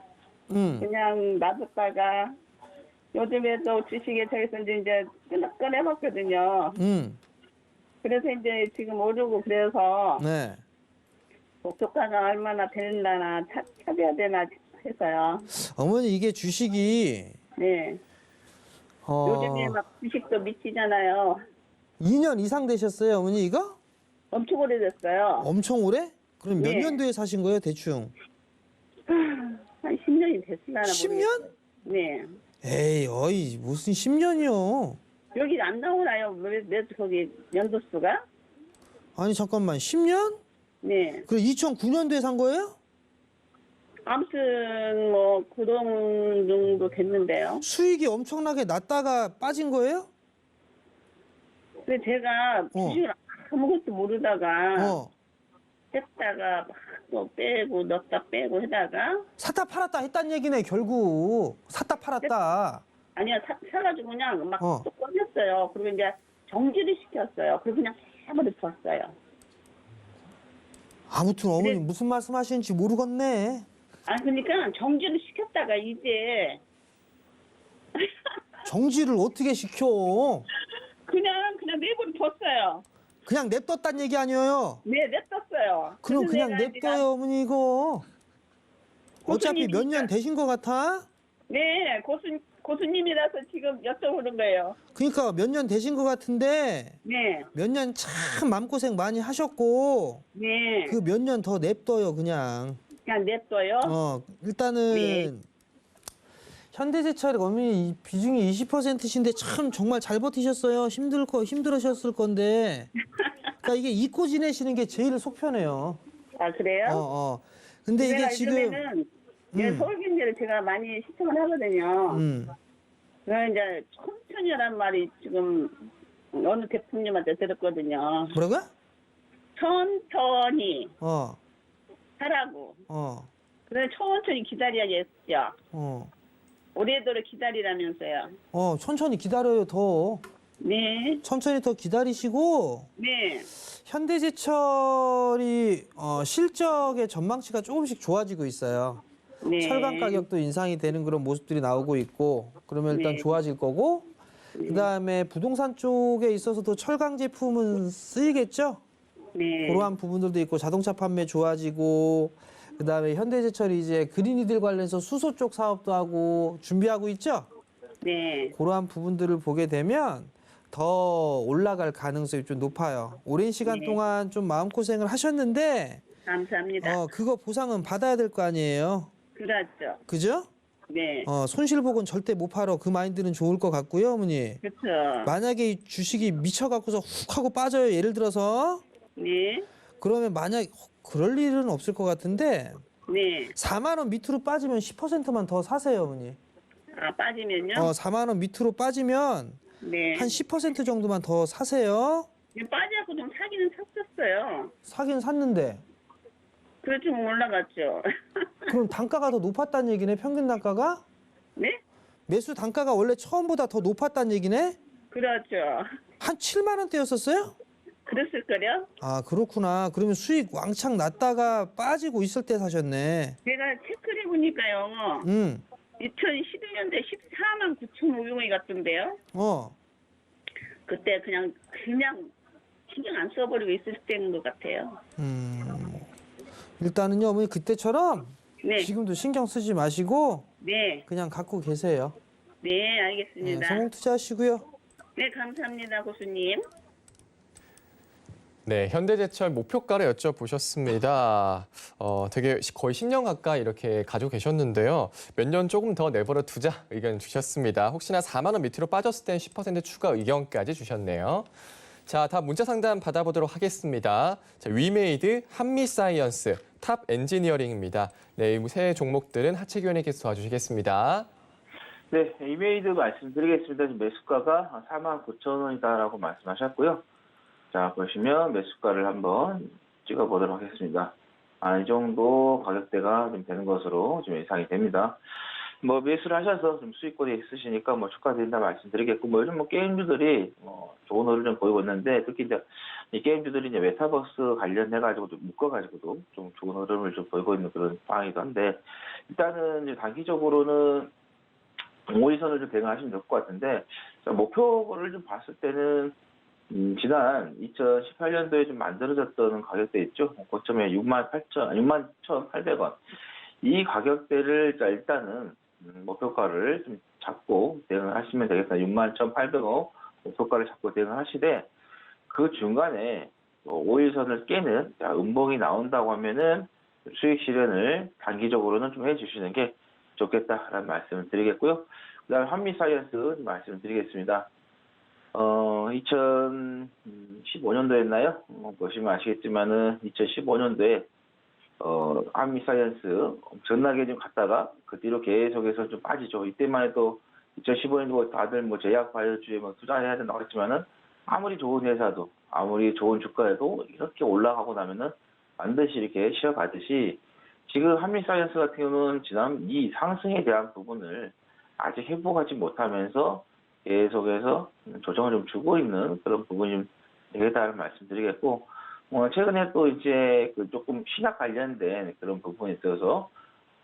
Speaker 8: 그냥 놔뒀다가 요즘에도 주식에 저기서 이제 꺼내봤거든요. 그래서 이제 지금 오르고 그래서
Speaker 3: 네.
Speaker 8: 목표가가 얼마나 되나 찾아야 되나 해서요.
Speaker 3: 어머니 이게 주식이
Speaker 8: 네. 요즘에 막 주식도 미치잖아요.
Speaker 3: 2년 이상 되셨어요, 어머니 이거?
Speaker 8: 엄청 오래됐어요.
Speaker 3: 엄청 오래? 그럼 몇
Speaker 8: 네.
Speaker 3: 년도에 사신 거예요, 대충?
Speaker 8: 한 10년이 됐을라나
Speaker 3: 10년?
Speaker 8: 네.
Speaker 3: 에이, 어이, 무슨 10년이요?
Speaker 8: 여기 안 나오나요? 왜 거기 연도수가?
Speaker 3: 아니, 잠깐만, 10년?
Speaker 8: 네.
Speaker 3: 그래, 2009년도에 산 거예요?
Speaker 8: 아무튼 뭐 그런 정도 됐는데요.
Speaker 3: 수익이 엄청나게 났다가 빠진 거예요?
Speaker 8: 근데 제가 주식을 아무것도 모르다가 했다가 막 또 빼고 넣었다 빼고 하다가
Speaker 3: 샀다 팔았다 했단 얘기네, 결국. 샀다 팔았다.
Speaker 8: 아니야 사가지고 그냥 막
Speaker 3: 어.
Speaker 8: 또 꺼냈어요. 그리고 이제 정지를 시켰어요. 그리고 그냥 해버려 뒀어요.
Speaker 3: 아무튼 어머니 무슨 말씀 하시는지 모르겠네.
Speaker 8: 아니 그러니까 정지를 시켰다가 이제
Speaker 3: 정지를 어떻게 시켜?
Speaker 8: 그냥 내버려 뒀어요.
Speaker 3: 그냥 냅뒀단 얘기 아니에요?
Speaker 8: 네, 냅뒀어요.
Speaker 3: 그럼
Speaker 8: 그래서
Speaker 3: 그냥
Speaker 8: 내가
Speaker 3: 냅둬요, 어머니 이거. 어차피 몇 년 되신 것 같아?
Speaker 8: 네, 고수님이라서 지금 여쭤보는 거예요.
Speaker 3: 그러니까 몇 년 되신 것 같은데
Speaker 8: 네,
Speaker 3: 몇 년 참 마음고생 많이 하셨고
Speaker 8: 네.
Speaker 3: 그 몇 년 더 냅둬요, 그냥.
Speaker 8: 그냥 냅둬요.
Speaker 3: 일단은
Speaker 8: 네.
Speaker 3: 현대제철 어머니 비중이 20%신데 참 정말 잘 버티셨어요. 힘들으셨을 건데. 그러니까 이게 잊고 지내시는 게 제일 속 편해요.
Speaker 8: 아, 그래요?
Speaker 3: 근데 이게
Speaker 8: 제가
Speaker 3: 지금
Speaker 8: 요즘에는 서울경제를 제가 많이 시청을 하거든요. 그래서 이제 천천히란 말이 지금 어느 대표님한테 들었거든요.
Speaker 3: 뭐라고요?
Speaker 8: 천천히
Speaker 3: 어.
Speaker 8: 하라고.
Speaker 3: 어.
Speaker 8: 그래서 천천히 기다려야겠죠.
Speaker 3: 어.
Speaker 8: 오래도록 기다리라면서요.
Speaker 3: 천천히 기다려요, 더.
Speaker 8: 네,
Speaker 3: 천천히 더 기다리시고
Speaker 8: 네,
Speaker 3: 현대제철이 실적의 전망치가 조금씩 좋아지고 있어요.
Speaker 8: 네.
Speaker 3: 철강 가격도 인상이 되는 그런 모습들이 나오고 있고 그러면 일단
Speaker 8: 네.
Speaker 3: 좋아질 거고 그다음에 부동산 쪽에 있어서도 철강 제품은 쓰이겠죠?
Speaker 8: 네.
Speaker 3: 그러한 부분들도 있고 자동차 판매 좋아지고 그다음에 현대제철이 이제 그린이들 관련해서 수소 쪽 사업도 하고 준비하고 있죠?
Speaker 8: 네.
Speaker 3: 그러한 부분들을 보게 되면 더 올라갈 가능성이 좀 높아요. 오랜 시간
Speaker 8: 네.
Speaker 3: 동안 좀 마음고생을 하셨는데
Speaker 8: 감사합니다.
Speaker 3: 그거 보상은 받아야 될 거 아니에요.
Speaker 8: 그렇죠.
Speaker 3: 그죠?
Speaker 8: 네.
Speaker 3: 손실복은 절대 못 팔어. 그 마인드는 좋을 것 같고요, 어머니.
Speaker 8: 그렇죠.
Speaker 3: 만약에 이 주식이 미쳐갖고서 훅 하고 빠져요. 예를 들어서.
Speaker 8: 네.
Speaker 3: 그러면 만약 그럴 일은 없을 것 같은데
Speaker 8: 네.
Speaker 3: 4만 원 밑으로 빠지면 10%만 더 사세요, 어머니.
Speaker 8: 아, 빠지면요?
Speaker 3: 4만 원 밑으로 빠지면
Speaker 8: 네.
Speaker 3: 한 10% 정도만 더 사세요.
Speaker 8: 빠져갖고 좀 사기는 샀었어요.
Speaker 3: 사긴 샀는데.
Speaker 8: 그래 좀 올라갔죠.
Speaker 3: 그럼 단가가 더 높았다는 얘기네, 평균 단가가?
Speaker 8: 네?
Speaker 3: 매수 단가가 원래 처음보다 더 높았다는 얘기네?
Speaker 8: 그렇죠.
Speaker 3: 한 7만 원대였었어요?
Speaker 8: 그랬을걸요?
Speaker 3: 아, 그렇구나. 그러면 수익 왕창 났다가 빠지고 있을 때 사셨네.
Speaker 8: 제가 체크를 해보니까요. 2011년도에 14만 9,500원이 같던데요. 그때 그냥 신경 안 써버리고 있을 때인 것 같아요.
Speaker 3: 일단은요, 어머니 그때처럼
Speaker 8: 네.
Speaker 3: 지금도 신경 쓰지 마시고
Speaker 8: 네.
Speaker 3: 그냥 갖고 계세요.
Speaker 8: 네, 알겠습니다.
Speaker 3: 성공 투자하시고요.
Speaker 8: 네, 감사합니다, 고수님.
Speaker 2: 네, 현대제철 목표가를 여쭤보셨습니다. 되게 거의 10년 가까이 이렇게 가지고 계셨는데요. 몇 년 조금 더 내버려 두자 의견 주셨습니다. 혹시나 4만 원 밑으로 빠졌을 땐 10% 추가 의견까지 주셨네요. 자, 다음 문자 상담 받아보도록 하겠습니다. 자, 위메이드, 한미사이언스, 탑 엔지니어링입니다. 네, 이 세 종목들은 하채기원님께서 도와주시겠습니다.
Speaker 4: 네, 이메이드 말씀드리겠습니다. 지금 매수가가 49,000원이다라고 말씀하셨고요. 자, 보시면 매수가를 한번 찍어보도록 하겠습니다. 이 정도 가격대가 좀 되는 것으로 좀 예상이 됩니다. 뭐 매수를 하셔서 좀 수익권에 있으시니까 뭐 축하드린다 말씀드리겠고, 뭐 요즘 뭐 게임주들이 좋은 흐름을 좀 보이고 있는데, 특히 이제 이 게임주들이 이제 메타버스 관련해가지고도 묶어가지고도 좀 좋은 흐름을 좀 보이고 있는 그런 상황이기도 한데, 일단은 이제 단기적으로는 5일선을 좀 대응하시면 될 것 같은데, 목표를 좀 봤을 때는 지난 2018년도에 좀 만들어졌던 가격대 있죠. 고점에 61,800원. 이 가격대를 일단은 목표가를 좀 잡고 대응을 하시면 되겠다. 61,800원 목표가를 잡고 대응을 하시되, 그 중간에 5일선을 깨는 음봉이 나온다고 하면은 수익 실현을 단기적으로는 좀 해주시는 게 좋겠다라는 말씀을 드리겠고요. 그다음에 한미사이언스 말씀을 드리겠습니다. 2015년도였나요? 보시면 아시겠지만은 2015년도에 한미사이언스 엄청나게 좀 갔다가 그 뒤로 계속해서 좀 빠지죠. 이때만 해도 2015년도 다들 뭐 제약 바이오주에 뭐 투자해야 된다고 했지만은 아무리 좋은 회사도 아무리 좋은 주가에도 이렇게 올라가고 나면은 반드시 이렇게 쉬어가듯이, 지금 한미사이언스 같은 경우는 지난 이 상승에 대한 부분을 아직 회복하지 못하면서 계속해서 조정을 좀 주고 있는 그런 부분이 좀 되겠다는 말씀드리겠고, 최근에 또 이제 그 조금 신약 관련된 그런 부분에 있어서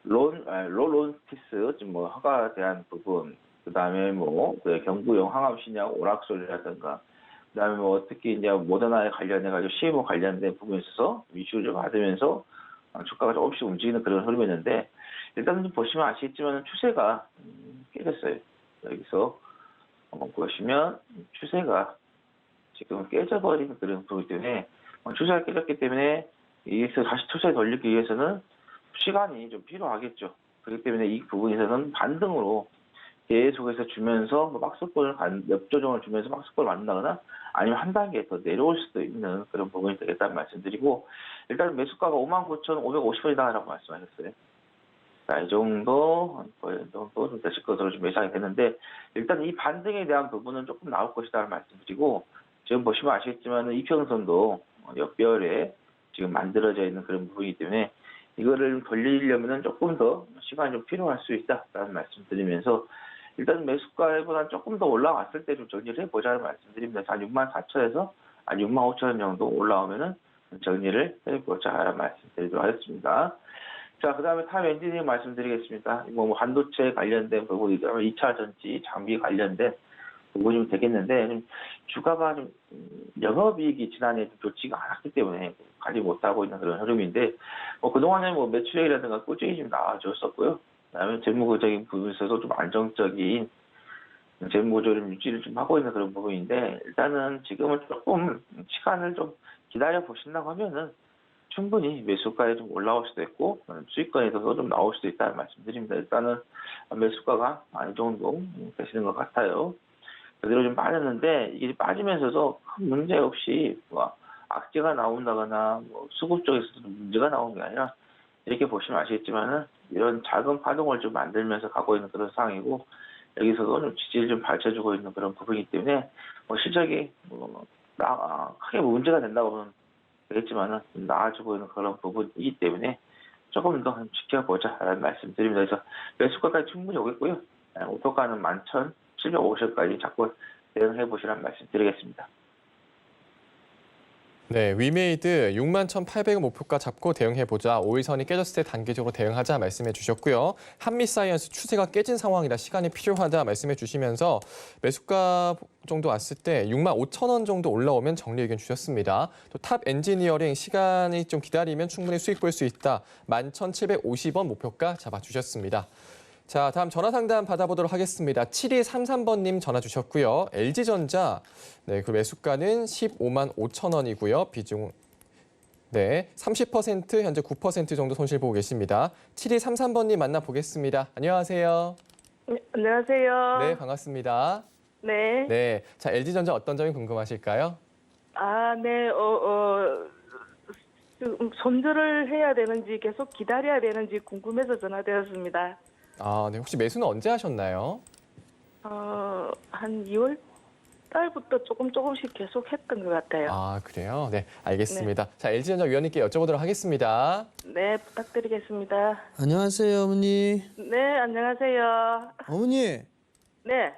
Speaker 4: 롤론티스 뭐 허가에 대한 부분, 그다음에 뭐 경구용 항암 신약 오락솔이라든가, 그다음에 뭐 특히 이제 모더나에 관련해가지고 CMO 관련된 부분에 있어서 이슈를 좀 받으면서 주가가 조금씩 움직이는 그런 흐름이었는데, 일단 좀 보시면 아시겠지만 추세가 깨졌어요. 여기서 보시면 추세가 지금 깨져버리는 그런 부분 때문에, 추세가 깨졌기 때문에 여기서 다시 추세에 돌리기 위해서는 시간이 좀 필요하겠죠. 그렇기 때문에 이 부분에서는 반등으로 계속해서 주면서 뭐 박스권을 역조정을 주면서 박스권을 만든다거나, 아니면 한 단계 더 내려올 수도 있는 그런 부분이 되겠다는 말씀드리고, 일단 매수가가 59,550원이다라고 말씀하셨어요. 자, 이 정도 좀 되실 것으로 좀 예상이 되는데, 일단 이 반등에 대한 부분은 조금 나올 것이다라는 말씀드리고, 지금 보시면 아시겠지만 이평선도 역별에 지금 만들어져 있는 그런 부분이기 때문에 이거를 돌리려면은 조금 더 시간이 좀 필요할 수 있다라는 말씀드리면서, 일단 매수가보다 조금 더 올라왔을 때 좀 정리를 해보자는 말씀드립니다. 한 64,000에서 한 65,000원 정도 올라오면은 정리를 해보자라는 말씀드리도록 하겠습니다. 자, 그 다음에 탑 엔지니어 말씀드리겠습니다. 뭐 반도체 관련된 부분이죠. 2차 전지 장비 관련된 부분이 좀 되겠는데, 좀 주가가 좀 영업이익이 지난해 좀 좋지가 않았기 때문에 가지 못하고 있는 그런 흐름인데, 그동안에 뭐 매출액이라든가 꾸준히 좀 나와줬었고요. 그다음에 재무적인 부분에서도 좀 안정적인 재무조절 유지를 좀 하고 있는 그런 부분인데, 일단은 지금은 조금 시간을 좀 기다려 보신다고 하면은 충분히 매수가에 좀 올라올 수도 있고 수익권에서 좀 나올 수도 있다는 말씀드립니다. 일단은 매수가가 이 정도 되시는 것 같아요. 그대로 좀 빠졌는데, 이게 빠지면서도 큰 문제 없이 뭐 악재가 나온다거나 뭐 수급 쪽에서도 문제가 나오는 게 아니라, 이렇게 보시면 아시겠지만은 이런 작은 파동을 좀 만들면서 가고 있는 그런 상황이고, 여기서도 좀 지지를 좀 밝혀주고 있는 그런 부분이기 때문에 실적이 크게 문제가 된다고 보면 되겠지만은 나아지고 있는 그런 부분이기 때문에 조금 더 지켜보자라는 말씀드립니다. 그래서 매수가까지 충분히 오겠고요. 목표가는 11,750원까지 잡고 대응해 보시라는 말씀드리겠습니다.
Speaker 2: 네, 위메이드 61,800원 목표가 잡고 대응해보자. 5일선이 깨졌을 때 단기적으로 대응하자 말씀해 주셨고요. 한미사이언스 추세가 깨진 상황이라 시간이 필요하다 말씀해 주시면서 매수가 정도 왔을 때 65,000원 정도 올라오면 정리 의견 주셨습니다. 또 탑 엔지니어링 시간이 좀 기다리면 충분히 수익 볼 수 있다. 11,750원 목표가 잡아주셨습니다. 자, 다음 전화 상담 받아보도록 하겠습니다. 7233번님 전화 주셨고요. LG전자, 네, 그 매수가는 15만 5천 원이고요. 비중, 네, 30% 현재 9% 정도 손실 보고 계십니다. 7233번님 만나보겠습니다. 안녕하세요.
Speaker 9: 네, 안녕하세요.
Speaker 2: 네, 반갑습니다.
Speaker 9: 네.
Speaker 2: 네, 자, LG전자 어떤 점이 궁금하실까요?
Speaker 9: 네, 손절을 해야 되는지 계속 기다려야 되는지 궁금해서 달부터 조금씩 계속 했던 것 같아요.
Speaker 2: 아, 그래요? 네, 알겠습니다. 자, LG전자 위원님께 여쭤보도록 하겠습니다.
Speaker 9: 네, 부탁드리겠습니다.
Speaker 3: 안녕하세요, 어머니.
Speaker 9: 네, 안녕하세요.
Speaker 3: 어머니,
Speaker 9: 네,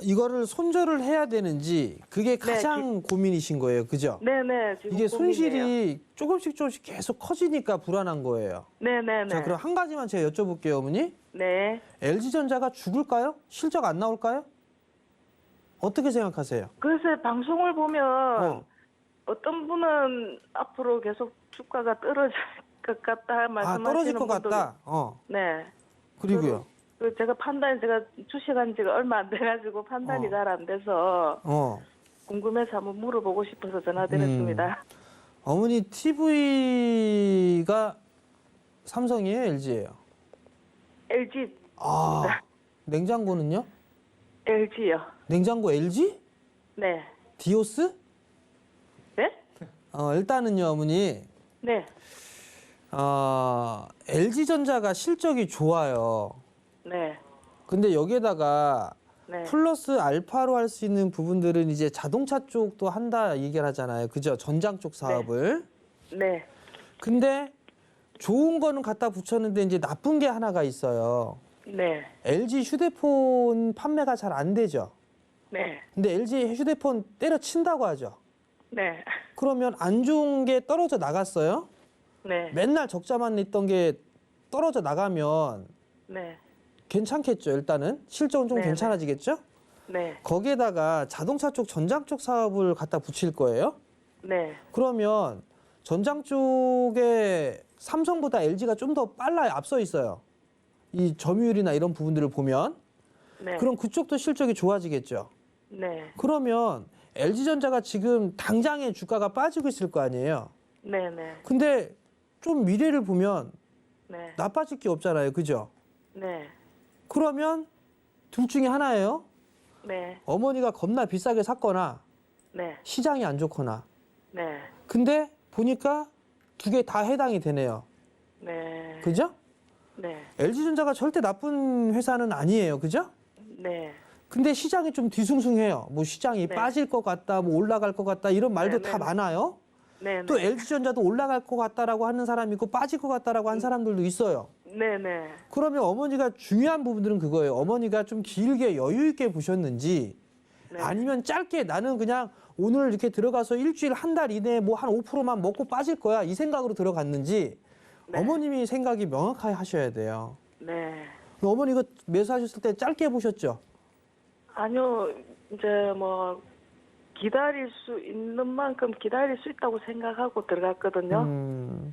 Speaker 3: 이거를 손절을 해야 되는지 그게 가장 고민이신 거예요, 그죠?
Speaker 9: 네, 지금
Speaker 3: 이게
Speaker 9: 고민이에요.
Speaker 3: 손실이 조금씩 계속 커지니까 불안한 거예요.
Speaker 9: 네.
Speaker 3: 자, 그럼 한 가지만 제가 여쭤볼게요, 어머니.
Speaker 9: 네.
Speaker 3: LG전자가 죽을까요? 실적 안 나올까요? 어떻게 생각하세요?
Speaker 9: 글쎄 방송을 보면 어떤 분은 앞으로 계속 주가가 떨어질 것 같다 말씀하시는
Speaker 3: 떨어질 것
Speaker 9: 분도
Speaker 3: 같다.
Speaker 9: 네.
Speaker 3: 그리고요.
Speaker 9: 제가 주식한 지가 얼마 안 돼가지고 판단이 잘 안 돼서 궁금해서 한번 물어보고 싶어서 전화드렸습니다.
Speaker 3: 어머니 TV가 삼성이에요, LG예요?
Speaker 9: LG.
Speaker 3: 냉장고는요?
Speaker 9: LG요.
Speaker 3: 냉장고 LG?
Speaker 9: 네.
Speaker 3: 디오스?
Speaker 9: 네?
Speaker 3: 일단은요, 어머니.
Speaker 9: 네.
Speaker 3: LG전자가 실적이 좋아요.
Speaker 9: 네.
Speaker 3: 근데 여기에다가
Speaker 9: 네.
Speaker 3: 플러스 알파로 할 수 있는 부분들은 이제 자동차 쪽도 한다 얘기를 하잖아요. 그죠? 전장 쪽 사업을.
Speaker 9: 네.
Speaker 3: 근데 좋은 거는 갖다 붙였는데 이제 나쁜 게 하나가 있어요.
Speaker 9: 네.
Speaker 3: LG 휴대폰 판매가 잘 안 되죠.
Speaker 9: 네.
Speaker 3: 근데 LG 휴대폰 때려친다고 하죠.
Speaker 9: 네.
Speaker 3: 그러면 안 좋은 게 떨어져 나갔어요.
Speaker 9: 네.
Speaker 3: 맨날 적자만 냈던 게 떨어져 나가면
Speaker 9: 네.
Speaker 3: 괜찮겠죠. 일단은 실적은 좀
Speaker 9: 네,
Speaker 3: 괜찮아지겠죠.
Speaker 9: 네.
Speaker 3: 거기에다가 자동차 쪽 전장 쪽 사업을 갖다 붙일 거예요.
Speaker 9: 네.
Speaker 3: 그러면 전장 쪽에 삼성보다 LG가 좀 더 빨라요. 앞서 있어요. 이 점유율이나 이런 부분들을 보면.
Speaker 9: 네.
Speaker 3: 그럼 그쪽도 실적이 좋아지겠죠.
Speaker 9: 네.
Speaker 3: 그러면 LG전자가 지금 당장에 주가가 빠지고 있을 거 아니에요.
Speaker 9: 네.
Speaker 3: 근데 좀 미래를 보면
Speaker 9: 네.
Speaker 3: 나빠질 게 없잖아요. 그죠?
Speaker 9: 네.
Speaker 3: 그러면 둘 중에 하나예요.
Speaker 9: 네.
Speaker 3: 어머니가 겁나 비싸게 샀거나
Speaker 9: 네.
Speaker 3: 시장이 안 좋거나.
Speaker 9: 네.
Speaker 3: 근데 보니까 두 개 다 해당이 되네요.
Speaker 9: 네.
Speaker 3: 그죠?
Speaker 9: 네.
Speaker 3: LG전자가 절대 나쁜 회사는 아니에요. 그죠?
Speaker 9: 네.
Speaker 3: 근데 시장이 좀 뒤숭숭해요. 뭐 시장이
Speaker 9: 네.
Speaker 3: 빠질 것 같다, 뭐 올라갈 것 같다 이런 말도
Speaker 9: 네,
Speaker 3: 다
Speaker 9: 네.
Speaker 3: 많아요.
Speaker 9: 네.
Speaker 3: 또 LG전자도 올라갈 것 같다라고 하는 사람이 있고 빠질 것 같다라고 하는 사람들도 있어요.
Speaker 9: 네.
Speaker 3: 그러면 어머니가 중요한 부분들은 그거예요. 어머니가 좀 길게 여유 있게 보셨는지
Speaker 9: 네.
Speaker 3: 아니면 짧게 나는 그냥 오늘 이렇게 들어가서 일주일 한 달 이내에 뭐 한 5%만 먹고 빠질 거야 이 생각으로 들어갔는지
Speaker 9: 네.
Speaker 3: 어머님이 생각이 명확하게 하셔야 돼요.
Speaker 9: 네.
Speaker 3: 어머니 이거 매수하셨을 때 짧게 보셨죠?
Speaker 9: 아니요. 이제 뭐 기다릴 수 있는 만큼 기다릴 수 있다고 생각하고 들어갔거든요.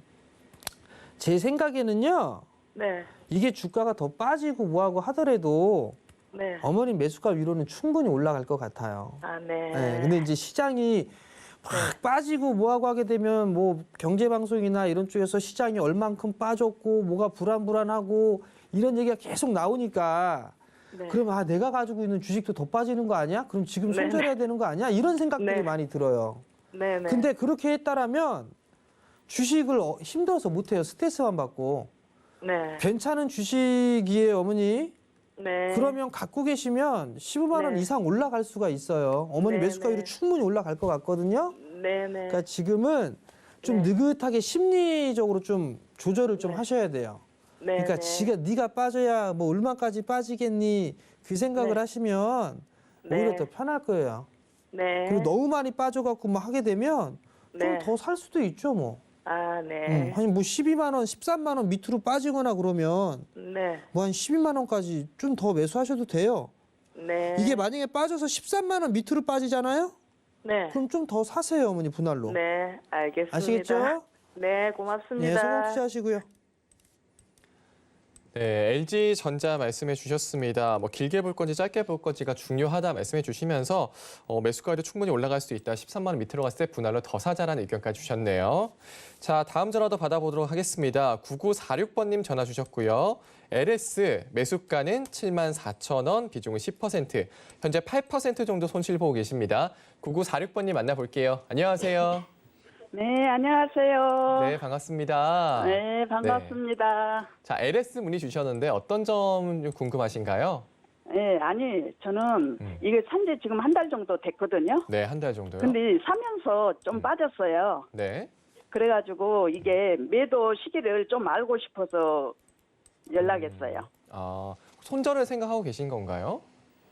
Speaker 3: 제 생각에는요.
Speaker 9: 네.
Speaker 3: 이게 주가가 더 빠지고 뭐하고 하더라도
Speaker 9: 네.
Speaker 3: 어머님 매수가 위로는 충분히 올라갈 것 같아요.
Speaker 9: 아, 네.
Speaker 3: 네, 근데 이제 시장이 막 빠지고 뭐하고 하게 되면 뭐 경제방송이나 이런 쪽에서 시장이 얼만큼 빠졌고 뭐가 불안하고 이런 얘기가 계속 나오니까
Speaker 9: 네.
Speaker 3: 그러면 내가 가지고 있는 주식도 더 빠지는 거 아니야? 그럼 지금
Speaker 9: 네,
Speaker 3: 손절해야 되는 거 아니야? 이런 생각들이
Speaker 9: 네.
Speaker 3: 많이 들어요.
Speaker 9: 네.
Speaker 3: 근데 그렇게 했다라면 주식을 힘들어서 못해요. 스트레스만 받고.
Speaker 9: 네.
Speaker 3: 괜찮은 주식이에요, 어머니.
Speaker 9: 네.
Speaker 3: 그러면 갖고 계시면 15만 원
Speaker 9: 네.
Speaker 3: 이상 올라갈 수가 있어요. 어머니
Speaker 9: 네,
Speaker 3: 매수가율이
Speaker 9: 네.
Speaker 3: 충분히 올라갈 것 같거든요.
Speaker 9: 네.
Speaker 3: 그러니까 지금은 좀
Speaker 9: 네.
Speaker 3: 느긋하게 심리적으로 좀 조절을 좀 하셔야 돼요.
Speaker 9: 네.
Speaker 3: 그러니까
Speaker 9: 네.
Speaker 3: 네가 빠져야 뭐 얼마까지 빠지겠니 그 생각을
Speaker 9: 네.
Speaker 3: 하시면
Speaker 9: 네.
Speaker 3: 오히려 더 편할 거예요.
Speaker 9: 네.
Speaker 3: 그리고 너무 많이 빠져갖고 뭐 하게 되면
Speaker 9: 네.
Speaker 3: 좀 더 살 수도 있죠, 뭐.
Speaker 9: 아, 네.
Speaker 3: 아니 뭐 12만 원, 13만 원 밑으로 빠지거나 그러면
Speaker 9: 네.
Speaker 3: 뭐 한 12만 원까지 좀 더 매수하셔도 돼요.
Speaker 9: 네.
Speaker 3: 이게 만약에 빠져서 13만 원 밑으로 빠지잖아요?
Speaker 9: 네.
Speaker 3: 그럼 좀 더 사세요, 어머니 분할로.
Speaker 9: 네, 알겠습니다.
Speaker 3: 아시겠죠?
Speaker 9: 네,
Speaker 3: 예,
Speaker 9: 고맙습니다.
Speaker 3: 성공 투자하시고요.
Speaker 2: 네, LG전자 말씀해 주셨습니다. 뭐 길게 볼 건지 짧게 볼 건지가 중요하다 말씀해 주시면서 매수가율이 충분히 올라갈 수 있다. 13만 원 밑으로 갔을 때 분할로 더 사자라는 의견까지 주셨네요. 자, 다음 전화도 받아보도록 하겠습니다. 9946번님 전화 주셨고요. LS 매수가는 74,000원, 비중은 10%. 현재 8% 정도 손실 보고 계십니다. 9946번님 만나볼게요. 안녕하세요.
Speaker 10: 네, 안녕하세요.
Speaker 2: 네, 반갑습니다.
Speaker 10: 네, 반갑습니다.
Speaker 2: 자, LS 문의 주셨는데 어떤 점 궁금하신가요?
Speaker 10: 예, 아니 저는 이게 산지 지금 한 달 정도 됐거든요.
Speaker 2: 네, 한 달 정도요.
Speaker 10: 근데 사면서 좀 빠졌어요.
Speaker 2: 네.
Speaker 10: 그래가지고 이게 매도 시기를 좀 알고 싶어서 연락했어요.
Speaker 2: 아, 손절을 생각하고 계신 건가요?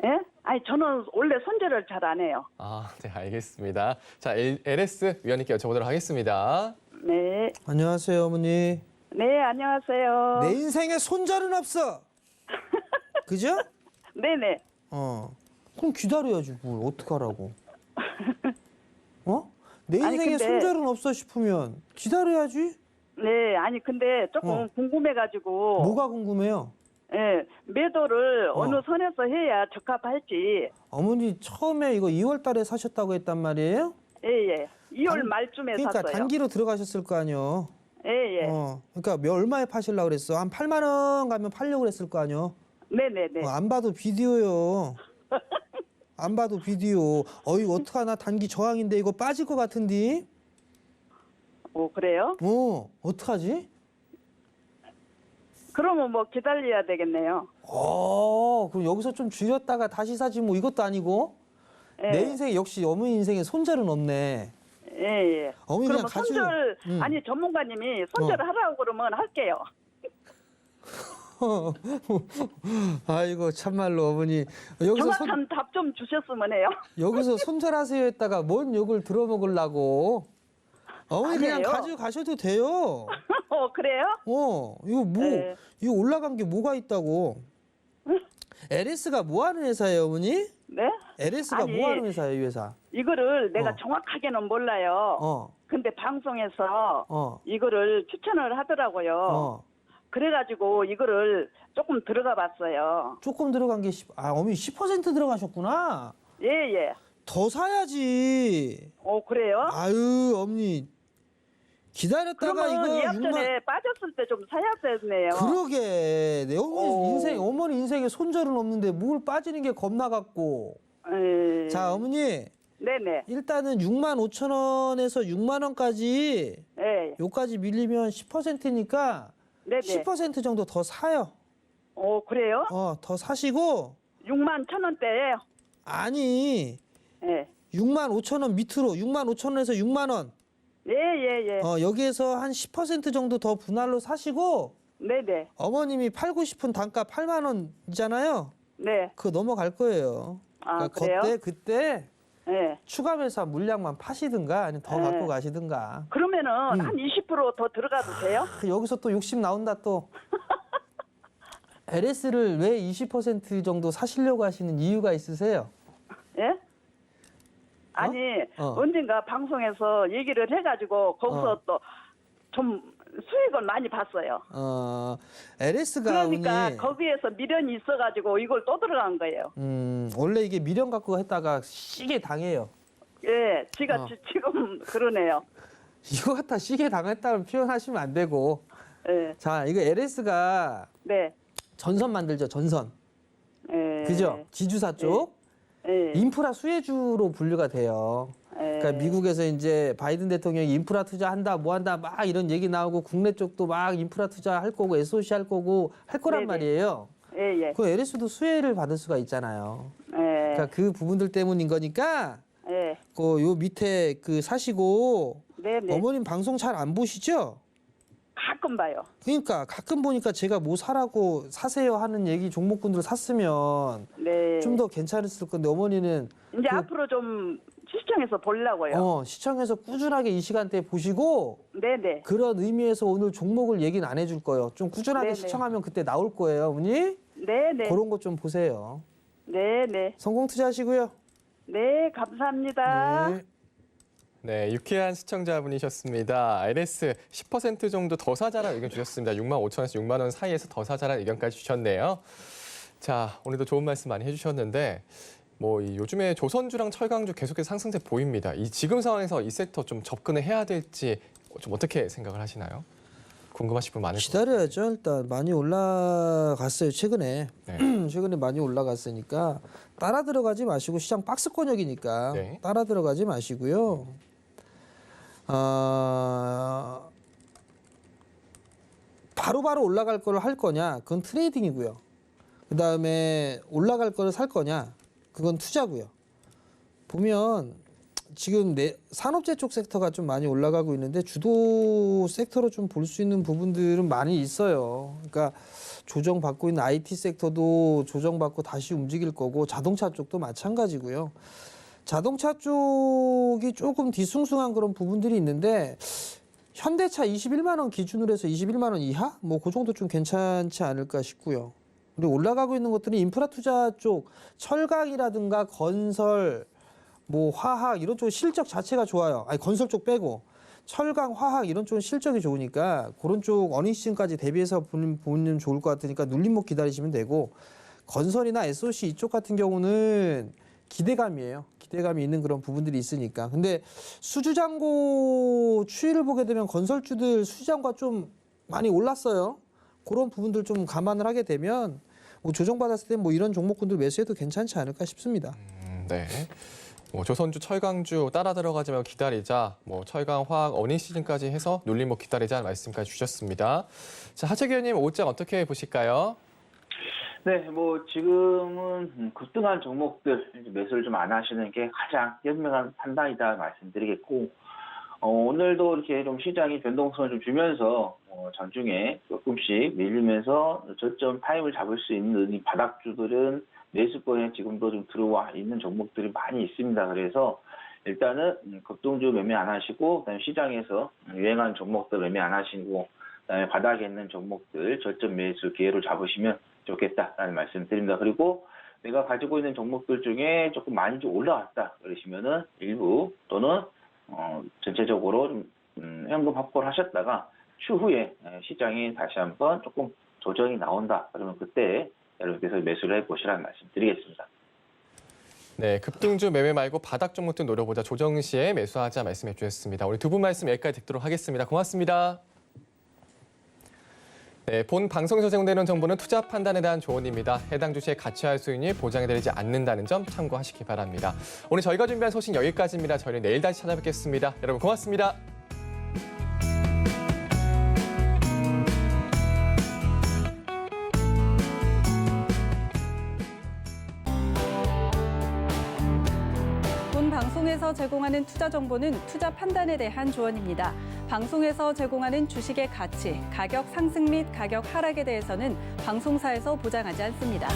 Speaker 10: 예? 아니 저는 원래 손절을 잘 안 해요.
Speaker 2: 아, 네, 알겠습니다. 자, LS 위원님께 여쭤보도록 하겠습니다.
Speaker 10: 네.
Speaker 3: 안녕하세요, 어머니.
Speaker 10: 네, 안녕하세요.
Speaker 3: 내 인생에 손절은 없어. 그죠?
Speaker 10: 네네.
Speaker 3: 그럼 기다려야지 뭘 어떡하라고. 내
Speaker 10: 아니,
Speaker 3: 인생에
Speaker 10: 근데-
Speaker 3: 손절은 없어 싶으면 기다려야지.
Speaker 10: 네, 아니 근데 조금 궁금해가지고.
Speaker 3: 뭐가 궁금해요?
Speaker 10: 예, 매도를 어느 선에서 해야 적합할지.
Speaker 3: 어머니 처음에 이거 2월 달에 사셨다고 했단 말이에요?
Speaker 10: 예. 2월 말쯤에
Speaker 3: 그러니까
Speaker 10: 샀어요.
Speaker 3: 단기로 들어가셨을 거 아니요.
Speaker 10: 예.
Speaker 3: 그러니까 얼마에 파시려고 그랬어? 한 8만 원 가면 팔려고 그랬을 거 아니요.
Speaker 10: 네네네.
Speaker 3: 안 봐도 비디오요. 안 봐도 비디오. 이거 어떡하나 단기 저항인데 이거 빠질 것 같은데.
Speaker 10: 그래요?
Speaker 3: 어떡하지?
Speaker 10: 그러면 뭐 기다려야 되겠네요.
Speaker 3: 그럼 여기서 좀 줄였다가 다시 사지 뭐 이것도 아니고.
Speaker 10: 예.
Speaker 3: 내 인생 역시 어머니 인생에 손절은 없네.
Speaker 10: 예.
Speaker 3: 어머니
Speaker 10: 그러면
Speaker 3: 그냥
Speaker 10: 손절,
Speaker 3: 응.
Speaker 10: 아니 전문가님이 손절을 하라고 그러면 할게요.
Speaker 3: 아이고 참말로 어머니 여기서
Speaker 10: 정확한 답 좀 주셨으면 해요.
Speaker 3: 여기서 손절하세요 했다가 뭔 욕을 들어먹으려고. 어머니 그냥
Speaker 10: 아니에요.
Speaker 3: 가져가셔도 돼요.
Speaker 10: 그래요?
Speaker 3: 이거 뭐
Speaker 10: 네.
Speaker 3: 이거 올라간 게 뭐가 있다고. LS가 뭐 하는 회사예요, 어머니?
Speaker 10: 네?
Speaker 3: LS가
Speaker 10: 아니,
Speaker 3: 뭐 하는 회사예요, 이 회사?
Speaker 10: 이거를 내가 정확하게는 몰라요.
Speaker 3: 어.
Speaker 10: 근데 방송에서
Speaker 3: 어.
Speaker 10: 이거를 추천을 하더라고요. 그래가지고 이거를 조금 들어가 봤어요.
Speaker 3: 조금 들어간 게 어머니 10% 들어가셨구나.
Speaker 10: 예.
Speaker 3: 더 사야지.
Speaker 10: 그래요?
Speaker 3: 아유, 어머니 기다렸다가
Speaker 10: 그러면
Speaker 3: 이거
Speaker 10: 예약
Speaker 3: 6만
Speaker 10: 전에 빠졌을 때 좀 사야 됐네요.
Speaker 3: 그러게 내 어머니 인생에 손절은 없는데 뭘 빠지는 게 겁나 갖고.
Speaker 10: 예.
Speaker 3: 자 어머니
Speaker 10: 네네.
Speaker 3: 일단은 6만 5천 원에서 6만 원까지
Speaker 10: 예.
Speaker 3: 요까지 밀리면 10%니까
Speaker 10: 네네.
Speaker 3: 10% 정도 더 사요.
Speaker 10: 그래요?
Speaker 3: 더 사시고
Speaker 10: 6만 1,000원대예요.
Speaker 3: 아니
Speaker 10: 예.
Speaker 3: 6만 5천 원 밑으로 6만 5천 원에서 6만 원.
Speaker 10: 예.
Speaker 3: 여기에서 한 10% 정도 더 분할로 사시고
Speaker 10: 네네.
Speaker 3: 어머님이 팔고 싶은 단가 8만 원이잖아요.
Speaker 10: 네.
Speaker 3: 그거 넘어갈 거예요.
Speaker 10: 그래요?
Speaker 3: 그때
Speaker 10: 예.
Speaker 3: 추가 매수한 물량만 파시든가 아니면 더 갖고 가시든가.
Speaker 10: 그러면은 한 20% 더 들어가도 돼요?
Speaker 3: 여기서 또 욕심 나온다 또. LS를 왜 20% 정도 사시려고 하시는 이유가 있으세요?
Speaker 10: 예? 아니 언젠가 방송에서 얘기를 해가지고 거기서 또 좀 수익을 많이 봤어요.
Speaker 3: LS가
Speaker 10: 그러니까 거기에서 미련이 있어가지고 이걸 또 들어간 거예요.
Speaker 3: 원래 이게 미련 갖고 했다가 시게 당해요.
Speaker 10: 예, 지금 그러네요.
Speaker 3: 이거 갖다 시게 당했다는 표현하시면 안 되고.
Speaker 10: 예.
Speaker 3: 자, 이거 LS가
Speaker 10: 네.
Speaker 3: 전선 만들죠, 전선.
Speaker 10: 예.
Speaker 3: 그죠? 지주사 쪽.
Speaker 10: 예.
Speaker 3: 인프라 수혜주로 분류가 돼요. 그러니까 미국에서 이제 바이든 대통령이 인프라 투자한다, 뭐 한다, 막 이런 얘기 나오고 국내 쪽도 막 인프라 투자할 거고 SOC 할 거고 할 거란
Speaker 10: 네네.
Speaker 3: 말이에요.
Speaker 10: 예.
Speaker 3: 그 LS도 수혜를 받을 수가 있잖아요.
Speaker 10: 예.
Speaker 3: 그러니까 그 부분들 때문인 거니까
Speaker 10: 예.
Speaker 3: 요 밑에 사시고
Speaker 10: 네네.
Speaker 3: 어머님 방송 잘 안 보시죠?
Speaker 10: 가끔 봐요.
Speaker 3: 그러니까 가끔 보니까 제가 뭐 사라고 사세요 하는 얘기 종목군들 샀으면
Speaker 10: 네.
Speaker 3: 좀 더 괜찮았을 건데 어머니는
Speaker 10: 이제 앞으로 좀 시청에서 보려고요.
Speaker 3: 시청에서 꾸준하게 이 시간대에 보시고
Speaker 10: 네네.
Speaker 3: 그런 의미에서 오늘 종목을 얘기는 안 해줄 거예요. 좀 꾸준하게
Speaker 10: 네네.
Speaker 3: 시청하면 그때 나올 거예요, 어머니.
Speaker 10: 네네.
Speaker 3: 그런 것 좀 보세요.
Speaker 10: 네네.
Speaker 3: 성공 투자하시고요.
Speaker 10: 네, 감사합니다.
Speaker 2: 네, 유쾌한 시청자분이셨습니다. LS 10% 정도 더 사자라는 의견 주셨습니다. 6만 5천원에서 6만 원 사이에서 더 사자라는 의견까지 주셨네요. 자, 오늘도 좋은 말씀 많이 해주셨는데 이 요즘에 조선주랑 철강주 계속해서 상승세 보입니다. 지금 상황에서 이 섹터 좀 접근을 해야 될지 좀 어떻게 생각을 하시나요? 궁금하신 분 많을 것 같아요.
Speaker 3: 기다려야죠. 일단 많이 올라갔어요, 최근에.
Speaker 2: 네.
Speaker 3: 최근에 많이 올라갔으니까 따라 들어가지 마시고 시장 박스권역이니까
Speaker 2: 네.
Speaker 3: 따라 들어가지 마시고요. 바로바로 올라갈 걸 할 거냐? 그건 트레이딩이고요. 그다음에 올라갈 거를 살 거냐, 그건 투자고요. 보면 지금 산업재 쪽 섹터가 좀 많이 올라가고 있는데 주도 섹터로 좀 볼 수 있는 부분들은 많이 있어요. 그러니까 조정받고 있는 IT 섹터도 조정받고 다시 움직일 거고 자동차 쪽도 마찬가지고요. 자동차 쪽이 조금 뒤숭숭한 그런 부분들이 있는데 현대차 21만 원 기준으로 해서 21만 원 이하? 뭐 그 정도 좀 괜찮지 않을까 싶고요. 그리고 올라가고 있는 것들은 인프라 투자 쪽, 철강이라든가 건설, 뭐 화학 이런 쪽 실적 자체가 좋아요. 아니 건설 쪽 빼고 철강, 화학 이런 쪽은 실적이 좋으니까 그런 쪽 어닝 시즌까지 대비해서 보면 좋을 것 같으니까 눌림목 기다리시면 되고, 건설이나 SOC 이쪽 같은 경우는 기대감이에요. 기대감이 있는 그런 부분들이 있으니까. 근데 수주잔고 추이를 보게 되면 건설주들 수주잔고가 좀 많이 올랐어요. 그런 부분들 좀 감안을 하게 되면 뭐 조정받았을 때 뭐 이런 종목군들 매수해도 괜찮지 않을까 싶습니다.
Speaker 2: 네. 뭐 조선주, 철강주 따라 들어가지 말고 기다리자. 뭐 철강, 화학, 어닝 시즌까지 해서 눌림목 기다리자는 말씀까지 주셨습니다. 자, 하채기 의원님 오장 어떻게 보실까요?
Speaker 4: 네, 뭐 지금은 급등한 종목들 매수를 좀 안 하시는 게 가장 현명한 판단이다 말씀드리겠고, 오늘도 이렇게 좀 시장이 변동성을 좀 주면서 장중에 조금씩 밀리면서 저점 타임을 잡을 수 있는 이 바닥주들은 매수권에 지금도 좀 들어와 있는 종목들이 많이 있습니다. 그래서 일단은 급등주 매매 안 하시고, 그다음에 시장에서 유행하는 종목들 매매 안 하시고, 그다음에 바닥에 있는 종목들 저점 매수 기회로 잡으시면 좋겠다라는 말씀 드립니다. 그리고 내가 가지고 있는 종목들 중에 조금 많이 좀 올라왔다 그러시면은 일부 또는 전체적으로 좀 현금 확보를 하셨다가 추후에 시장이 다시 한번 조금 조정이 나온다 그러면 그때 여러분께서 매수를 해보시라는 말씀 드리겠습니다.
Speaker 2: 네, 급등주 매매 말고 바닥 종목들 노려보자. 조정 시에 매수하자 말씀해 주셨습니다. 우리 두 분 말씀 여기까지 듣도록 하겠습니다. 고맙습니다. 네, 본 방송에서 제공되는 정보는 투자 판단에 대한 조언입니다. 해당 주식의 가치와 수익률이 보장되지 않는다는 점 참고하시기 바랍니다. 오늘 저희가 준비한 소식 여기까지입니다. 저희는 내일 다시 찾아뵙겠습니다. 여러분 고맙습니다.
Speaker 1: 방송에서 제공하는 투자 정보는 투자 판단에 대한 조언입니다. 방송에서 제공하는 주식의 가치, 가격 상승 및 가격 하락에 대해서는 방송사에서 보장하지 않습니다.